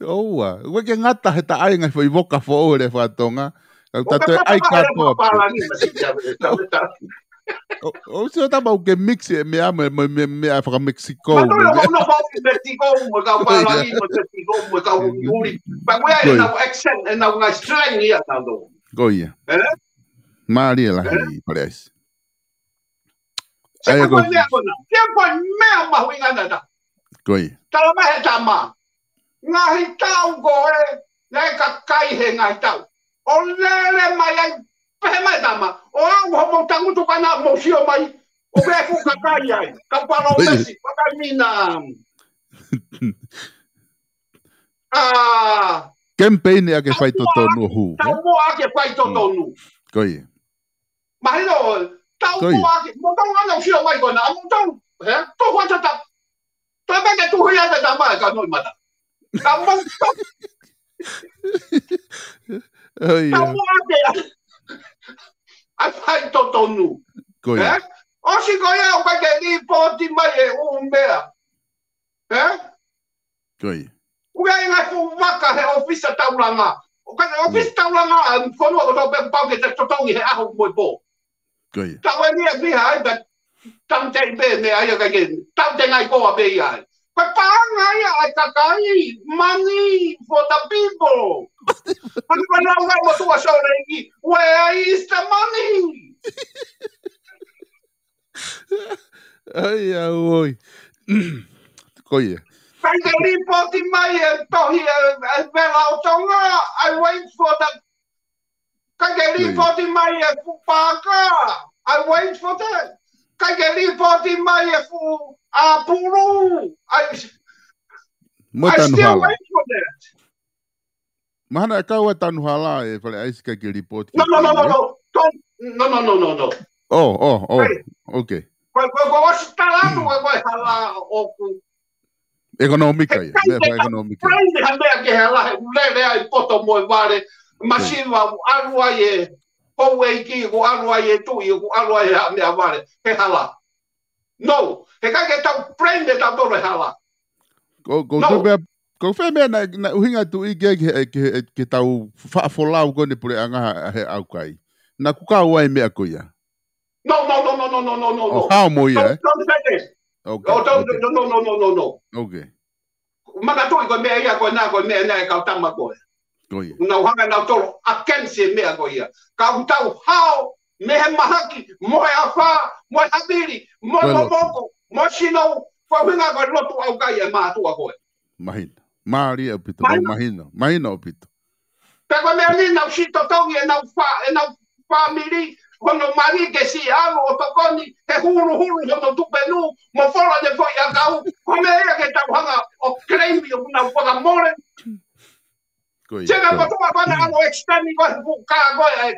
Oa, we ke ngata he ta ai ngai foi voka fo ore fatonga. Ta te ai ka to. O se ta mau ke mix me a fra Mexico. No Mexico, mo ka pala ni Mexico, mo ka uri. Pa we ai na accent na nga slang ia ta do. Goia. Maria la hi parece. Ai go. Tempo me ma winga na. Goi. Tala mahe tama. Ngahi tau goe. Ngai ka kai he ngahi tau. O lele mai ai. Pehe mai tama. O au homo tangu tuka na mosio mai. O beku ka kai ai. Ka pala o mesi. Pakai mina. Campaign ake fai totonu hu. Tau mo ake fai totonu. Goi. Mahilo. Tau mo ake. Mo tau ana mosio mai kona. Mo tau. To huata tau. Tapi ke tu hiya tak tambah kan noi mata. Kamu oh iya. Kamu ada. Apa itu tonu? Goia. Oh si goia o ka ke ni poti mai e umbea. Goia. O ga inga fu waka he office taulanga. O ka office taulanga kono o to pe pau ke te totongi he aho moi po. Goia. Tawe ni hai but tam te be me ai ka ke tam te ngai ko be ai. Papangai ai kakai money for the people. Ano ba na nga mo tuwa sa rengi? Where is the money? Ai oi. Goia. Kai te ripoti mai e tohi e vela o tonga. I wait for the kai te ripoti mai e fupaka. I wait for that. Kai te ripoti mai e fu Apuru. I still wait for that. Mana kau tanu hala e fale ai ska ke report. No. Oh. Okay. Ko was talando vai hala o económica ia. Económica. Prende hambea ke hala lele ai poto mo vale. Masiva alua ye. Powe ki ko alua ye tu ye ko alua ye me vale. Ke hala. No, he ka ke tau prende tau tolo hala. Ko fe me na uhinga tu I ke tau fa folau ko ne pure anga he au kai. Na ku ka wai me akoia. No. How mo ia? Don't say this. Okay. No. Okay. Maka tu ko me ia ko na ka tama ko. Goia. Na hanga na tolo akense me akoia. Ka tau how me he mahaki, mo e afa, mo e habiri, mo moko, mo sino, kwa winga ko lotu au kai e matua koe. Mahina. Maria opito, mahina opito. Pego me ali na usito tongi e na family, kono mari ke si alo o tokoni, he huru hono tupenu, mo fora de foi a kau, kome ea ke tau hanga o kremi o na upoga more. Chega pa tua bana alo extend ko ka ko e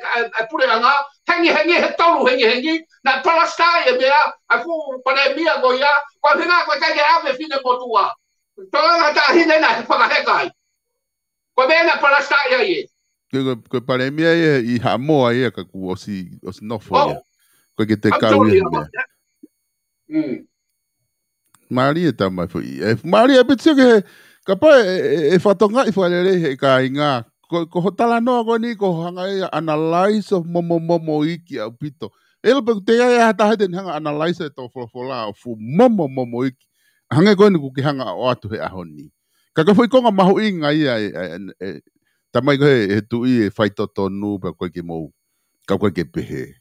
pure anga hengi he tolu hengi na palasta e bea a fu para mia go ya ko hinga ko ka ke ave fine potua to na ta hine na pa ka kai ko be na palasta ya ye ko para mia e ha mo ai ka ku osi no foi ko ke te ka wi Maria ta mai foi Maria bitse ke Kapa e whatonga I whalere he ka inga. Ko hotala noa ko ni ko hanga e analyze of momo iki au pito. Elo pe te ia hata heten hanga analyze to fola fu momo iki. Hanga ko ni ku ki hanga o atu he ahoni. Kaka foi konga mahu inga ia tamai ko he tu I whai totonu pa koe ke mou. Ka koe ke pehe.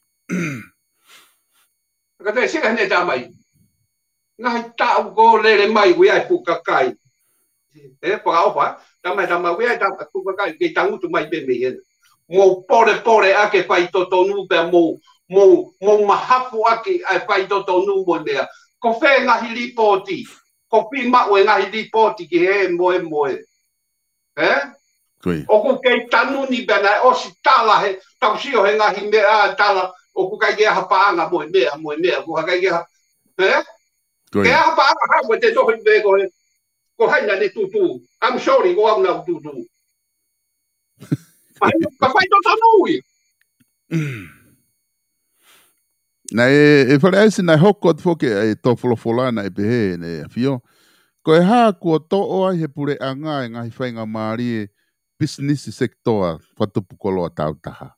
Kata sika ne tamai. Ngai tau ko lele mai wi ai puka kai. Pa opa, tamai we ai ta tu ka ke tangu tu mai be me mo pore ake fai totonu pe mo mahafu ake ai fai totonu mo dea ko fe ngahi ripoti ko pi ma we ngahi ripoti ki he mo o ku ke tanu ni bana o si tala he tau si o he ngahi me a tala o ku ka ge ha pa nga mo me ko ka ge Ke a pa ha ko te to be ko hai na ne tutu. I'm sorry ko ang na tutu. Pai ka pai to tanui. Na e whare aisi na hoko te whoke e tō wholowholana e pehe ne whio. Ko e haa kua tō ai he pure anga e ngahi whainga maari e business sector whatupu koloa tautaha.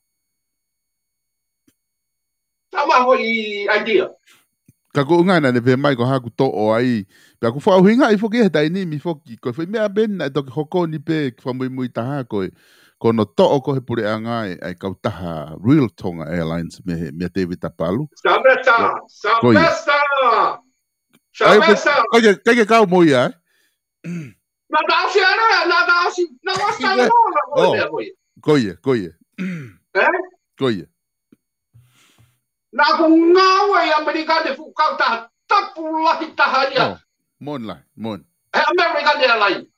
Sama hoi idea. Ka ko unga na ne pe mai ko ha ku to o ai pe ku fa hinga I foki dai ni mi foki ko fe me ben na to hoko ni pe fa muy muy taha ko no to ko he pure anga ai ka taha Real Tonga Airlines me David Tapalu Sabesa Kaya ka mo ya na dasi na wasta no Koye na ko ngawe Amerika de fukau ta tapulahi taharia mon American Airlines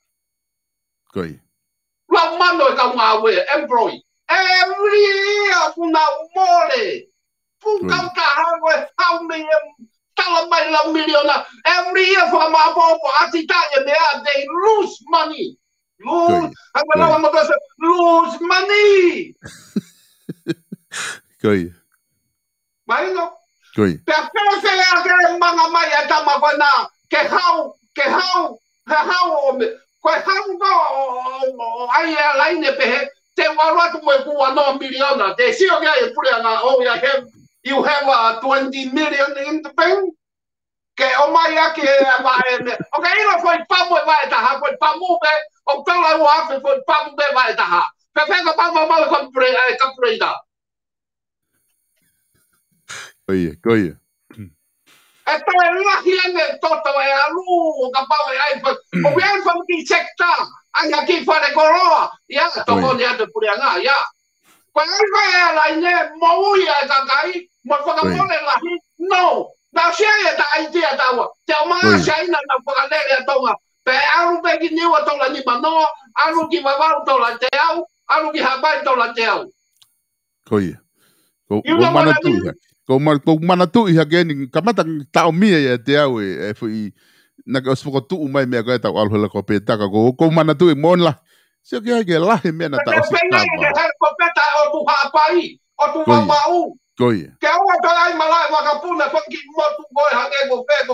Koye la mano ka ngawe employee every year kuna mole fukau tahawe how many talamai la miliona every year for my bobo atita they lose money lose money Koye Maino. Koye. Pe ke manga mai ata mavana ke hau ko hau ai line pe te wala tu mo ku no miliona te si o ga e pure na you have 20 million in the bank ke o mai ke vai okay lo foi pa mo vai ta ha foi pa mo be o pela wa foi pa mo be vai ta ha pe ka pa mo ko pre da Koye. Esto es la gente toto e alu kapau e ai o bien fam ki sekta anga ki fa de koroa ya to ko ya de purianga ya ko ai vai la ine mo ya ka kai mo fa ka mo la no na sia ya ta idea ta wa te ma sia ina na fa le ya tonga pe alu pe ki ni wa to la ni mano alu ki va va to la te au alu ki ha ba to la te au Koye Ko mana tu I hake ni kamata tau mia ya te au e fui na ka sfoko tu mai mea ko ta al hola ko peta ko mana tu mon la se ke ke la he mena ta o si ka ko peta o tu ha pai o tu va mau Koye ke o to ai mala wa ka puna ko ki mo tu ko ha ke ko pe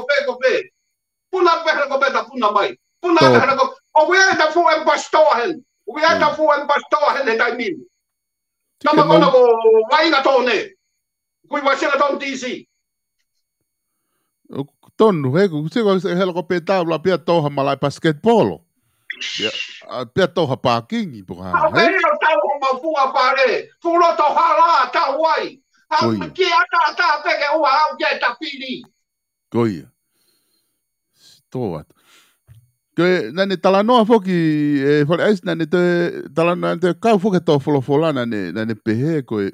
puna pe ko peta puna mai puna pe ko o we ta fu en pastor hen dai min na ma ko vai na tone Kui wasela ton DC. Tonu he ku se hela ko peta la pia toha malai basketball. Pia toha parking I po ha. He o tau ma fuga pare. Fulo to hala ta wai. Ha ki ata pe ke ua au ke ta pili. Koia. Toat. Ke nani talanoa foki e fole ais nani te talanoa te kau foki to folofola nani pehe koe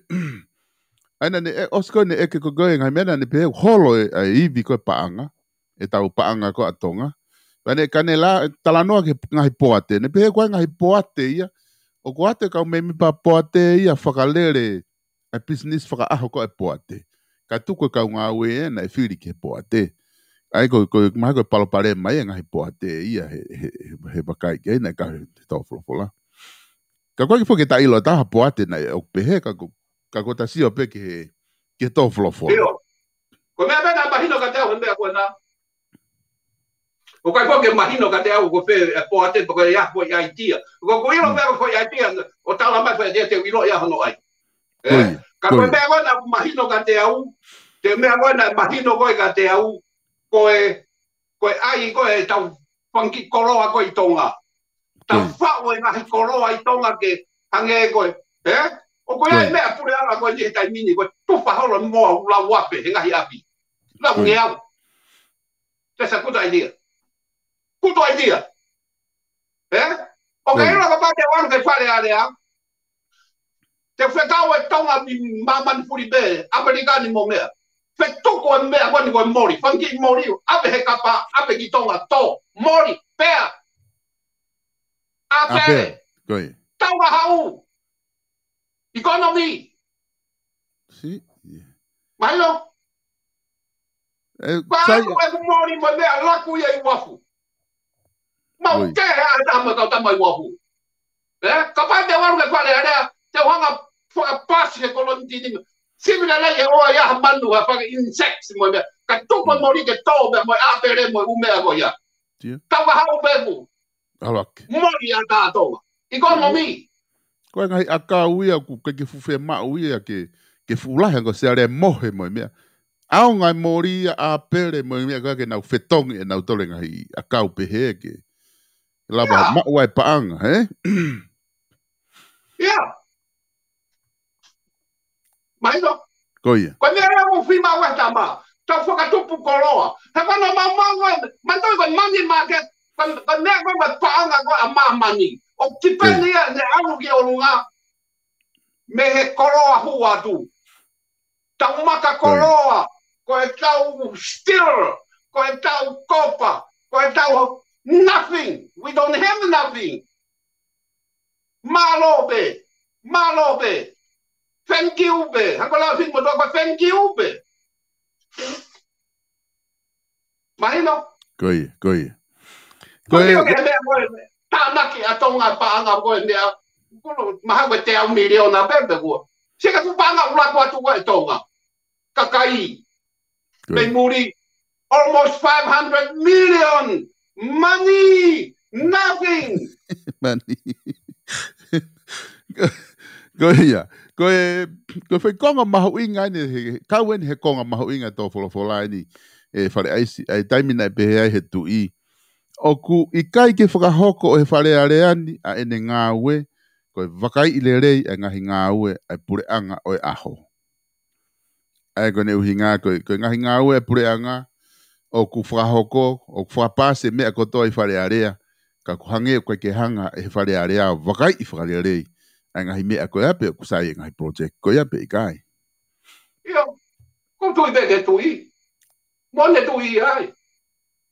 Aina ne osko ne eke ko goe ngai mena ne pe holo e ivi ko paanga e tau paanga ko atonga. Ane kane la talanoa ke ngai poate ne pe ko ngai poate ia o ko ate ka me mi pa poate ia whakalere a business whaka aho ko e poate. Ka tuko ka ngā ue na e whiri ke poate. Ai ko mai ko palopare mai ngai poate ia he bakai ke na ka tau folofola. Ka koe ki fo ke ta ilo taha poate na o pehe ka ko ta si o pe ke to flofo. Ko me na mahino ka te o me ko na. O kai ko ke mahino ka te o ko pe po ate ko ya ko ya idea. Ko ilo pe ko ya idea o tala mai fa de te ilo ya no ai. Ka ko me na mahino ka te o te me na mahino ko ka te o ko ai ko e tau panki koroa ko I tonga. Tau fa o na koroa I tonga ke hange ko O ko ia mea pure ala ko ni tai mini ko tufa holo mo la wape he ngahi api. La ngea. Tesa kuta idea. O ka ira ka pate wan ke fare area. Te fetau e tonga mi maman puri be Amerikani mo mea. Fe toko e mea ko ni ko mori. Fanki mori ape he kapa ape ki tonga to mori pea. Ape. Koi. Tonga hau. Economy. Si. Mahino. Sai ko mori mo me ala ku ia wafu. Mau ke ada ma ka mai wafu. Ka pa te waru ke pale ada te wanga pas ke kolonti ni. Similar la ya o ya manu pa insects mo me. Ka tu mo mori ke to me mo apere mo ume ko ya. Ta wa ha pe mu. Alak. Mori ata to. Economy. Ko ngai aka uia ku ke fufe ma uia ke fula ngo se are mohe mo me. Au ngai mori a pere mo me ka ke na fetong e na tole ngai aka u pehe ke. Lava ma wai paanga, Yeah. Mai no. Koia. Ko ne era mo fima wa tama. Ta foka tupu koloa. He ko no mama man to ko money market. Ko ne ko ba paanga ko ama money. O tipeni ne alu ki olunga. Me he koloa hua tu. Ta maka koloa. Ko e tau steel. Ko e tau copper. Ko e tau nothing. We don't have nothing. Malobe. Thank you, be. Ako lang fin mo to ko thank you, be. Mahino? Koia. Koia ke me ko ta naki atonga paanga ko ne. Ko mahawe te au milion na bebe ko. Sika ku paanga ula ko tu ko tonga. Kakai. Be muri almost 500 million. Money, nothing. Money. Koia. Ko foi konga mahu inga ni kawen he konga mahu inga to folofola ni e fale ai taimina pe he tu I oku ikai ke whakahoko o he whare areani a ene ngāwe ko e wakai I le rei a ngahi ngāwe ai pure anga o e aho. Ai ko ne uhi ngā ko ngahi ngāwe ai pure anga o ku whakahoko o ku whapase mea koto I whare area ka kuhange koe ke hanga e he whare area wakai I whare rei ai ngahi mea ko e ape o kusai ngahi project ko e ape I kai. Yo, ko tui te tui. Mo ne tui ai.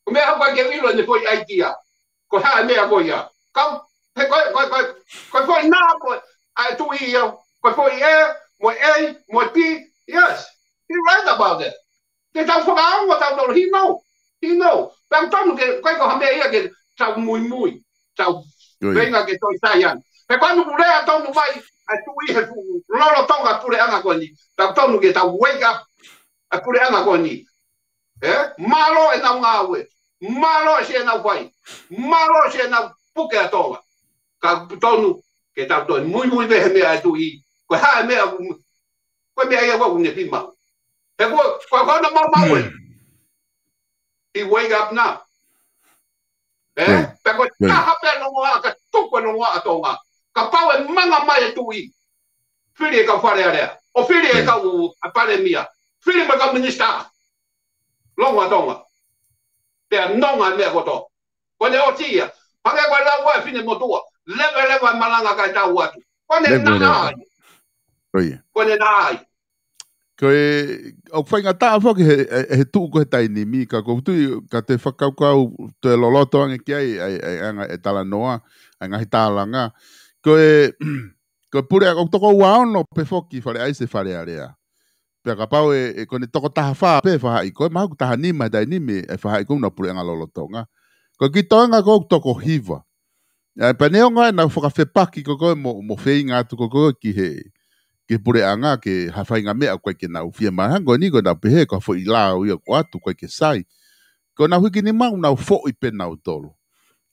Ko mea hapa ke wilo ne foi idea. Ko haa mea ko ia. Kam, he ko foi nā ko ai tui ia. Ko foi mo mo P. Yes, he right about it. Te tau whakaau wa tau tolo. He know. Pang tonu ke, ko hamea ia ke tau mui. Tau venga ke toi saian. Pe quando pulea tonu mai a tui he fu lolo tonga pure anga ko ni. Tau tonu ke tau wake up a pure anga ko ni. Malo e nau ngawe. Malo e se nau pai. Malo e se nau puke a tonga. Ka tonu ke tau tonu mui vehe mea a tui. Ko hae mea ko mea ia waku ne pima. He ko na mau He wake up now. Pe ko taha pe no moa ka tuko no moa tonga. Ka pau e manga mai e tui. Fili e ka whare area. O fili e ka u a pare mia. Fili me ka minista. Longa tonga. Te a nonga mea koto. Ko ne o tia. Hake koe la ua e fine motua. Leve malanga ka e tau atu. Ko ne nai. Ko ne nai. Ko e o whainga taa whaki he tuu ko he taini mi ka koutu ka te whakaukau te loloto ange ki ai anga e tala noa ai ngahi tālanga ko e pure o toko waono pe whoki whare ai se whare area pe ka pau e kone toko taha wha pe whahai ko e mahu taha nima dai nimi e whahai kuna pure anga lolotonga ko ki toanga ko toko hiva ai pa neonga na whakawhepaki ko koe mo wheinga atu ko koe ki he ke pure anga ke hawhainga mea koe ke nau fia mahango ni ko nau pehe ko fo I lao ia ko atu koe ke sai ko nau hiki ni mau nau fo I pe nau tolo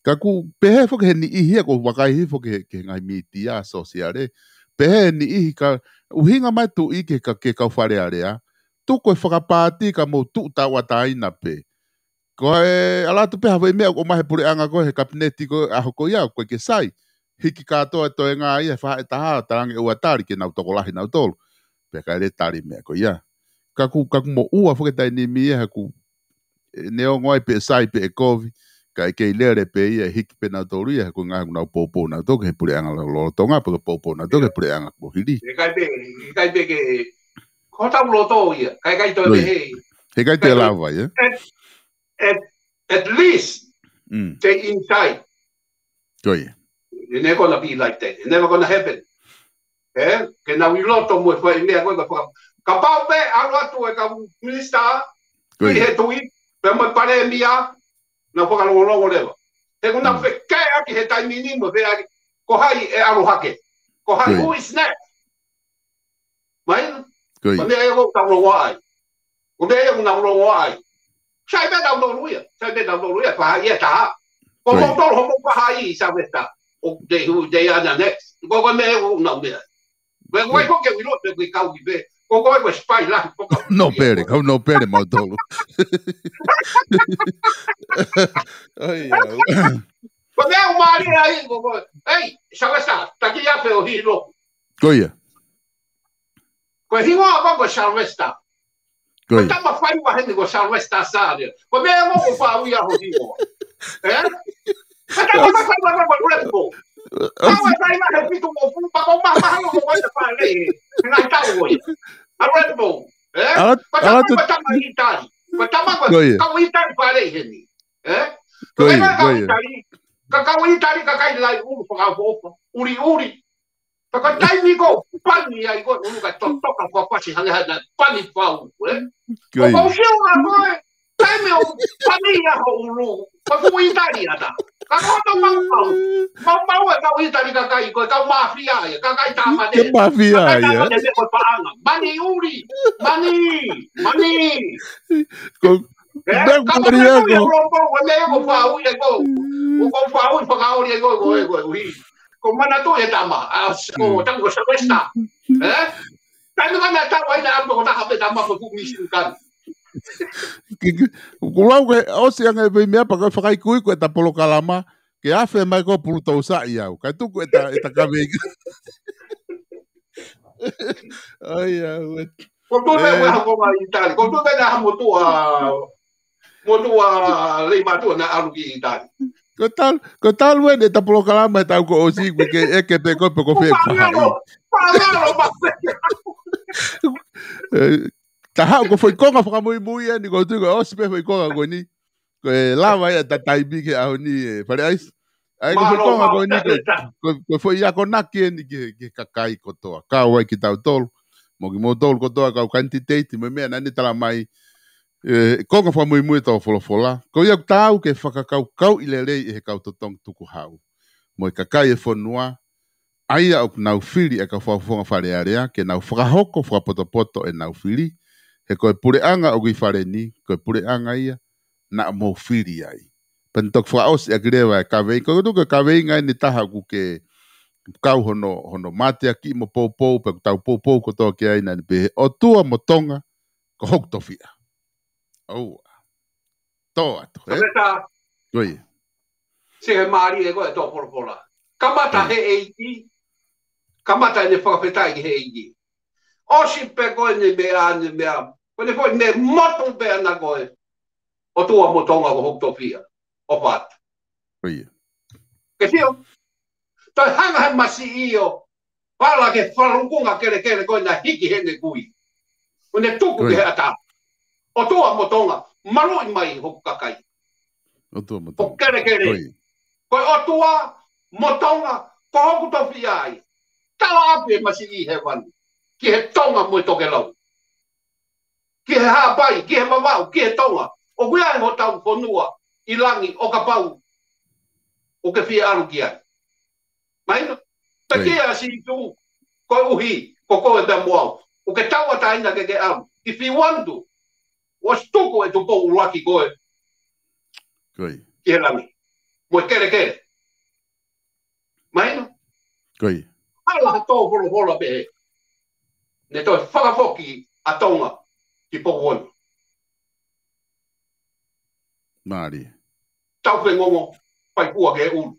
ka ku pehe fo ke he ni ihi ko wakai hi fo ke ngai miti a sosiare pehe ni ihi ka uhinga mai tu I ke kau whare area tu koe whakapāti ka mo tu ta wataina pe ko e alatu pe hawai mea ko mahe pure anga ko he kapineti ko aho ko ia koe ke sai hiki katoa to e ngā ia whae taha tarangi ua tari ke nau toko lahi nau tolu. Pea ka ere tari mea ko ia. Kaku mo ua whaketai ni mi ia haku neo ngoi pe sai pe e kovi ka e kei lere pe ia hiki pe nau tolu ia haku ngā nau popo nau toke he pure anga lo tonga pe popo nau toke pure anga ko hili. E kai pe ke ko tau lo to ia. Kai to me he. He kai te lava ia. At least stay inside. Koia. You're never gonna be like that. It's never gonna happen. Ke na wiloto mo fa mea ko ka pau pe alo atu e ka minister Kui he tui, pe mo pare mia, na whakalongo lewa. He kuna whekea aki he taimini mo vea aki, ko hai e arohake. Ko hai ui snap. Mai? Ko mea e ko taurongo ai. Ko mea e ko taurongo ai. Sai me taurongo sai me taurongo ia, pa hai e taha. Ko mo tolo homo pa hai sa veta. O de ana next. Ko mea e ko na mea. Ko wai ko ke wilo pe ko kau ki be. Ko ko e spy la. No pere, kau no pere mau tolo. Ai ai. Ko mea o mari ai ko. Ei, sa taki ya pe o hilo. Koia. Ko hingoa ko Salvesta. Ko tama fai wa hende ko Salvesta sale. Ko mea mo ko fa uia ho hingoa. Eh? Ka tama fai wa ko repo. Awa fai wa he pitu mo fu pa ko ma ko wa fa le. Ngai ta wo. A repo. Eh? Ko tama Itali. Ko tama ko Itali fa le heni. Eh? Ko mea Itali. Ka Itali ka kai lai u fa ko uri. Porque taimi ko pani ai ko unu ka toka ko pasi hanga hanga pani pau, Ko fio na ko taimi o pani ya ho ulu. Ko fu Italia ta. Ka ko to mau. Mau e ka Italia ka kai ko ka mafia ya, ka kai ta ma de. Que mafia ya. Mani uri. Mani. Ko ka Maria ko. Ko le ko fa u ya ko. Ko fa u pa ka u ya ko. Ko mana tu e tama, ko tango sa Salvesta. Tayo ka na tawa ina ambo ko takape tama ko kumisin kan. Kulau ke o se nga be mea pa ka fakai kui ko ta polo kalama ke afe mai ko puluto sa iau. Ka tu ko eta kabe. Ai au. Ko tu me wa ko ma Itali. Ko tu me na mo tu le ma tu na arugi Itali. Ko tal we de ta polo kalama ta ko osi ko ke e ke pe ko fe. Taha ko foi konga fa muy ni ko tu ko ospe foi konga ko ni ko lava ya ta taibi ke a ni pare ai ko foi konga ko ni ko foi ya ko naki ni ke kakai ko to ka wa ki ta tol mo ki mo tol ko to ka quantity me me na ni tala mai konga fa muy to fola ko ya tau ke fa kau ilele e ka to tong tuku hau mo kakai e fonua ai au nau fili e ka fa fare area ke nau fra hoko fra poto e nau fili he koe pure anga o gui whare ni, koe pure anga ia, na mo whiri ai. Pentok whaos e akirewa e kawei, koe tuka kawei ngai ni taha ku ke kau hono mate aki mo pou, pe tau pou ko toa ke aina ni pehe, o tua mo tonga, ko hok tofia. Oua. Toa to, eh? Koe. Se he maari e koe tō poropola. Kamata he eiti, kamata ne whakawhetai ki he eiti. Osi pe koe ne mea. Ko ne foi ne moto pe ana koe. O tua motonga ko hoktofia. O pat. Oia. Ke fio. Toi hanga he masi io. Pala ke wharungunga kere koe na hiki hene kui. O ne tuku ke he ata. O tua motonga. Marui mai hokakai. O tua motonga. O kere. Koe o tua motonga ko hoktofia ai. Tala api masi i he wani. Ki he tonga mo toke lau. Ki he hapai, ki he mamau, ki he tonga. O kuia e ho tau whanua i langi o ka pau. O ke whia aru ki ai. Maino, ta kia si tu, koe uhi, ko koe te moau. O ke taua taina ke aru. If you want to, o stuko e tu pou ulaki koe. Koe. Ki he langi. Mo kere. Maino. Koe. Ala tō hola pehe. Ne toi whakafoki a tonga ki pokoonu. Maari. Tau whengongo, whai kua ke unu.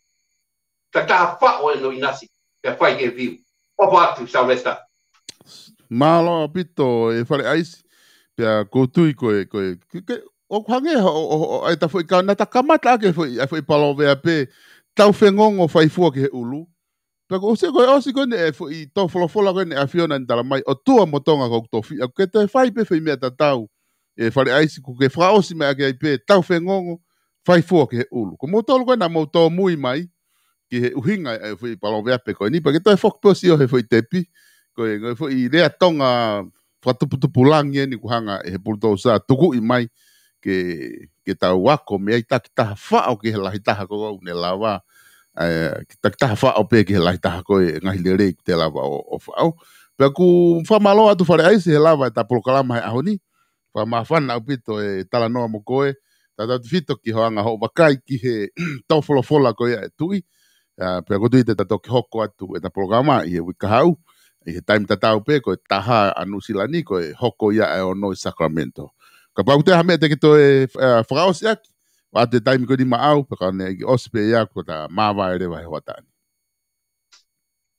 Ta taha whao e no inasi, te whai ke viu. Opa atu, Salvesta. Malo pito e whare aisi. Pea koutui koe. O hange ai ta whai kauna ta kamata ake whai palovea pe. Tau whengongo whai fua ke he ulu. Tako osi koe ne i tō wholofola koe ne a whiona ni tala mai, o tua motonga kou tofi, a ke te whai pe whai mea tatau, e whare aisi ku ke whaosi mea ke ai pe, tau whengongo, whai fua ke he ulu. Ko motolo koe na mau tō mui mai, ki he uhinga e whai palovea pe koe nipa, ke toi whokposi o he whai tepi, koe whai rea tonga whatuputupu langi e ni kuhanga e he pulutou sa, tuku i mai, ke tau wako me ai taki taha whao ke he lahi taha ko au ne lawa ke taki taha whao pe ke he lahi taha ko e ngahi le rei te lawa o whao. Pea ku whamalo atu whare aise he lawa e ta polokalama he ahoni. Whamawhana au pito e tala noa mo koe. Tata tu fito ki hoanga ho wakai ki he tauwholofola ko ia e tui. Pea ko tui te tato ki hoko atu e ta programa i he wikahau. I he taim tatau pe ko e taha anu silani ko e hoko ia e ono i Sacramento. Ka pau te hame te ki to e whakaosi aki. Wa te taim ko di maau pe ka ne i ospe ia ko ta mawa e rewa he watani.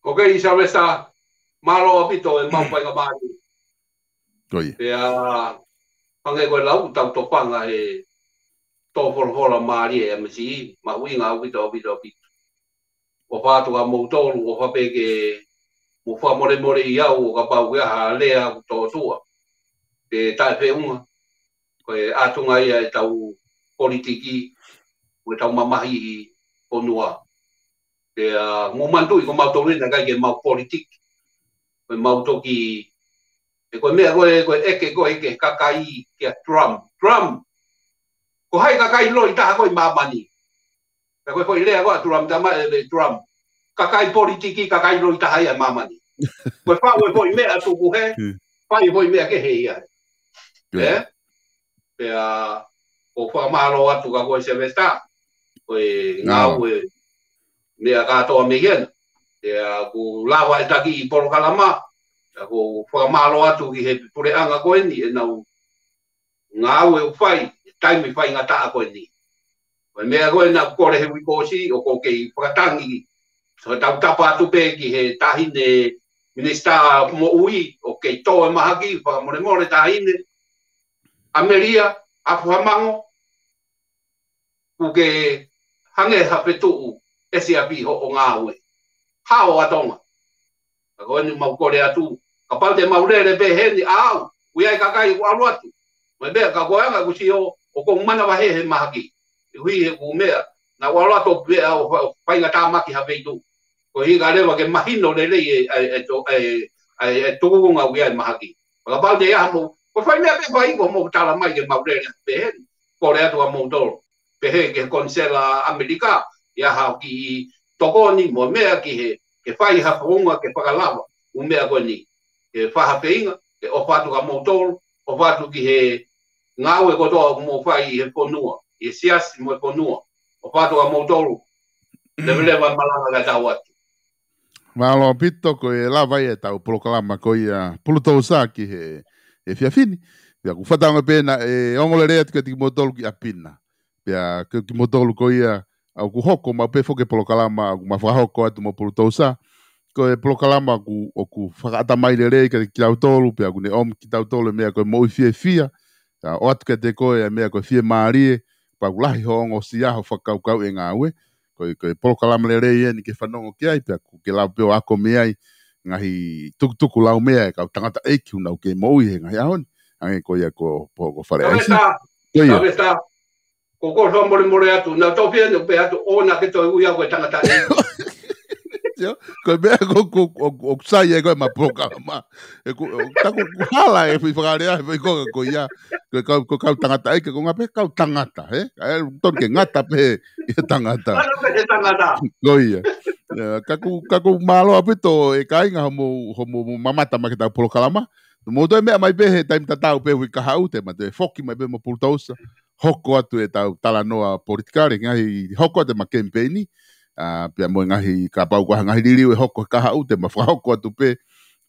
Ok, isa westa malo apito e mau pai ka mahi. Koia. Pea pange koe lau tau topanga e tō wholofola maari e amasi, ma uinga apito. O whātua moutoru o whapeke mo whamore i au o ka pau ha lea tō tua. Te tae whiunga, koe atunga ia e tau politiki, koe tau mamahi i onua. Te ngō mantui ko mautorina kai ke mau politiki, koe mautoki, e koe mea koe eke kakai kia Trump. Ko hai kakai loi taha koe mamani. Ka koe koe lea koe Trump. Kakai politiki, kakai loi taha ia mamani. Koe whaue koe mea tuku he, whai koe mea ke hei ai. Pea, ko whamaro atu ka koe se vesta, koe ngau e mea katoa me hiena. Pea, ko lawa e taki i porokalama, ko whamaro atu ki he pureanga koe ni, e nau ngau e whai, taimi whai ngata koe ni. Koe mea koe na kore he wikosi, o ko kei whakatangi, so tau tapa atu pe ki he tahine minista mo ui, o kei tō e mahaki, whakamore tahine, Ameria, Afuhamango, kuke hange hapetu SAP ho o ngāwe. Hao atonga. Koe ni mau kore atu, ka pau te maurere pe heni, au, uiai kakai u alu atu. Mai bea ka koeanga kusi o kong mana wahe he mahaki. Hui he ku mea, na alu atu bea o whainga tāmaki hapeitu. Ko higa rewa ke mahino lelei e tukunga uiai mahaki. Ka pau te iaha mo, ko whai mea pe whai ko mo tala mai ke maurere pe heni. Kore atu a moutoro. Pe he ke konsela Amerika, iaha ki tokoni mo mea ki he ke whai hapunga ke whakalawa. Umea koe ni. Ke whahapeinga, ke ofatu ka moutoro, ofatu ki he ngāwe kotoa mo whai he ponua. I siasi mo ponua. Ofatu ka moutoro. Lewa malanga ka tau atu. Malo pito ko e lava e tau polokalama ko ia pulutou sa ki he fiafini. Pea ku whataonga pēna e ongole rea tika tiki motolu ki apina. Pea ki motolu ko ia au ku hoko ma pe foke polokalama au ku ma whahoko atu mo pulutou sa. Ko e polokalama ku o ku whakaata mai le rei ka ki tau tolu. Pea ku ne om ki tau tolu mea koe mo i fia. O atu ka te koe mea koe fia maarie. Pa ku lahi hongo si aho whakaukau e ngā ue. Koe polokalama le rei e ni ke whanongo ki ai. Pea ku ke lau peo ako mea ai. Ngahi tukutuku lau mea e kau tangata eiki unau ke mo i he ngahi ahoni. Ange ko ia ko whare aisi. Tawesta, ko whamore atu. Nā tōpia ni pe atu ona ke toi uia koe tangata eiki. Koe mea ko sai e koe ma polokalama. Taku hala e whakarea e koe ko ia. Ko kau tangata eiki, ko ngā pe kau tangata. Ton ke ngata pe e tangata. Ano pe te tangata? Ko ia. Kaku malo apito e kainga homo mamata ma ke tau polokalama. Mo toi mea mai pe he taim tatau pe hui kahau te ma te foki mai pe ma pultausa. Hoko atu e tau tala noa politikare. Ngahi hoko atu ma kempeini. Pia mo ngahi ka pau kwa ngahi ririu e hoko kahau te ma whahoko atu pe.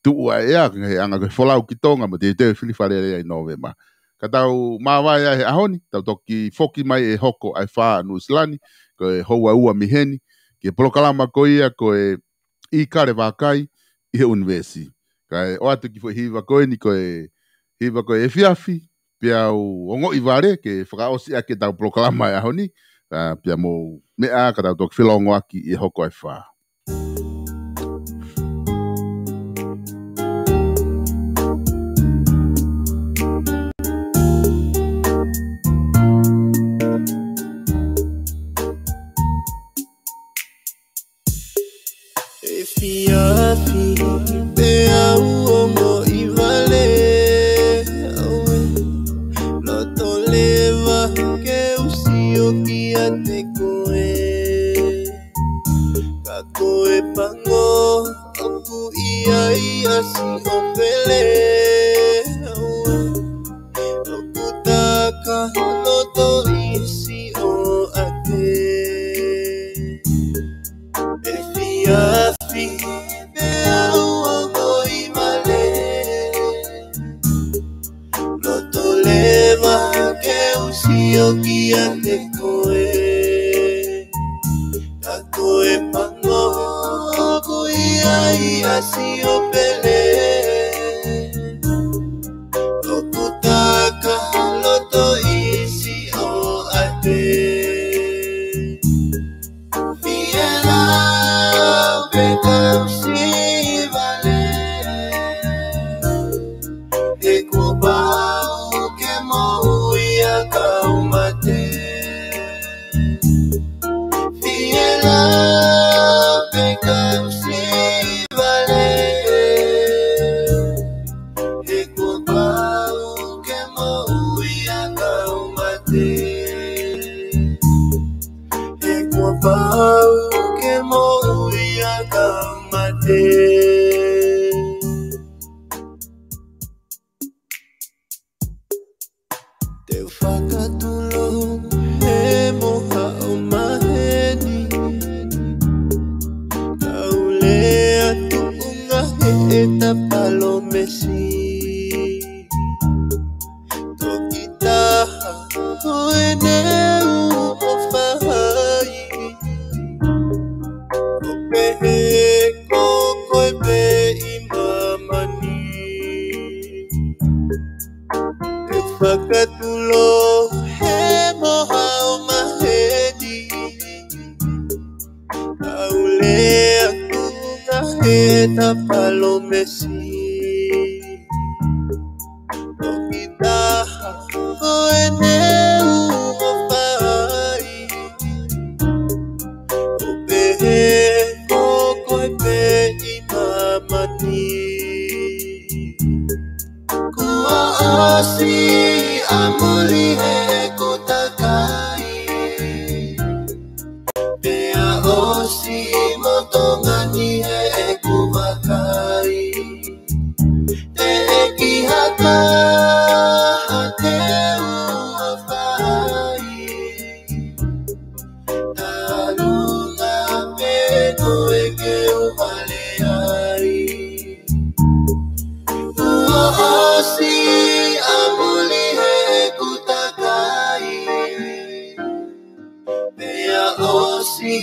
Tua ea ngahi anga koe wholau ki tonga ma te te whiliwhare rea i novema. Ka tau mawai he ahoni. Tau toki foki mai e hoko ai wha anu islani. Koe houa ua miheni. Ke polokalama ko ia koe i kare wakai i he universi. Kai o atu ki foi hiva koe ni koe hiva koe e fiafi pia o ongo i vare ke whakaosi ake tau polokalama e ahoni pia mo mea ka tau toki whilongo aki i hoko ai wha. Fiafi, te au mo i vale, no to leva. ke usio kia te koe ka koe pango aku ia ia si opele aku taka loto isi o ate e fiafi me au goi male loto leva ke usio kia te koe ka koe pango aku ia ia si opele okutaka loto isi o ate fiela peka usi vale e kubau ke moia kaumate fiela peka usi vale e kubau ke moia kaumate e kubau ke moia kaumate te whakatulong he moha o maheni kau lea tuunga he e tapalo mesi toki taha koe neu o whahai ko pehe ko koe pe i mamani te whakatulo he moha o mahedi kau lea kunga he tapalo mesi toki taha koe neu o whai o pehe ko koe pe i mamani kua osi amuli he kutakai pea osi motongani he kumakai te eki hata te ua whai talunga me koe ke umale ai ua osi amuli he kutakai pea osi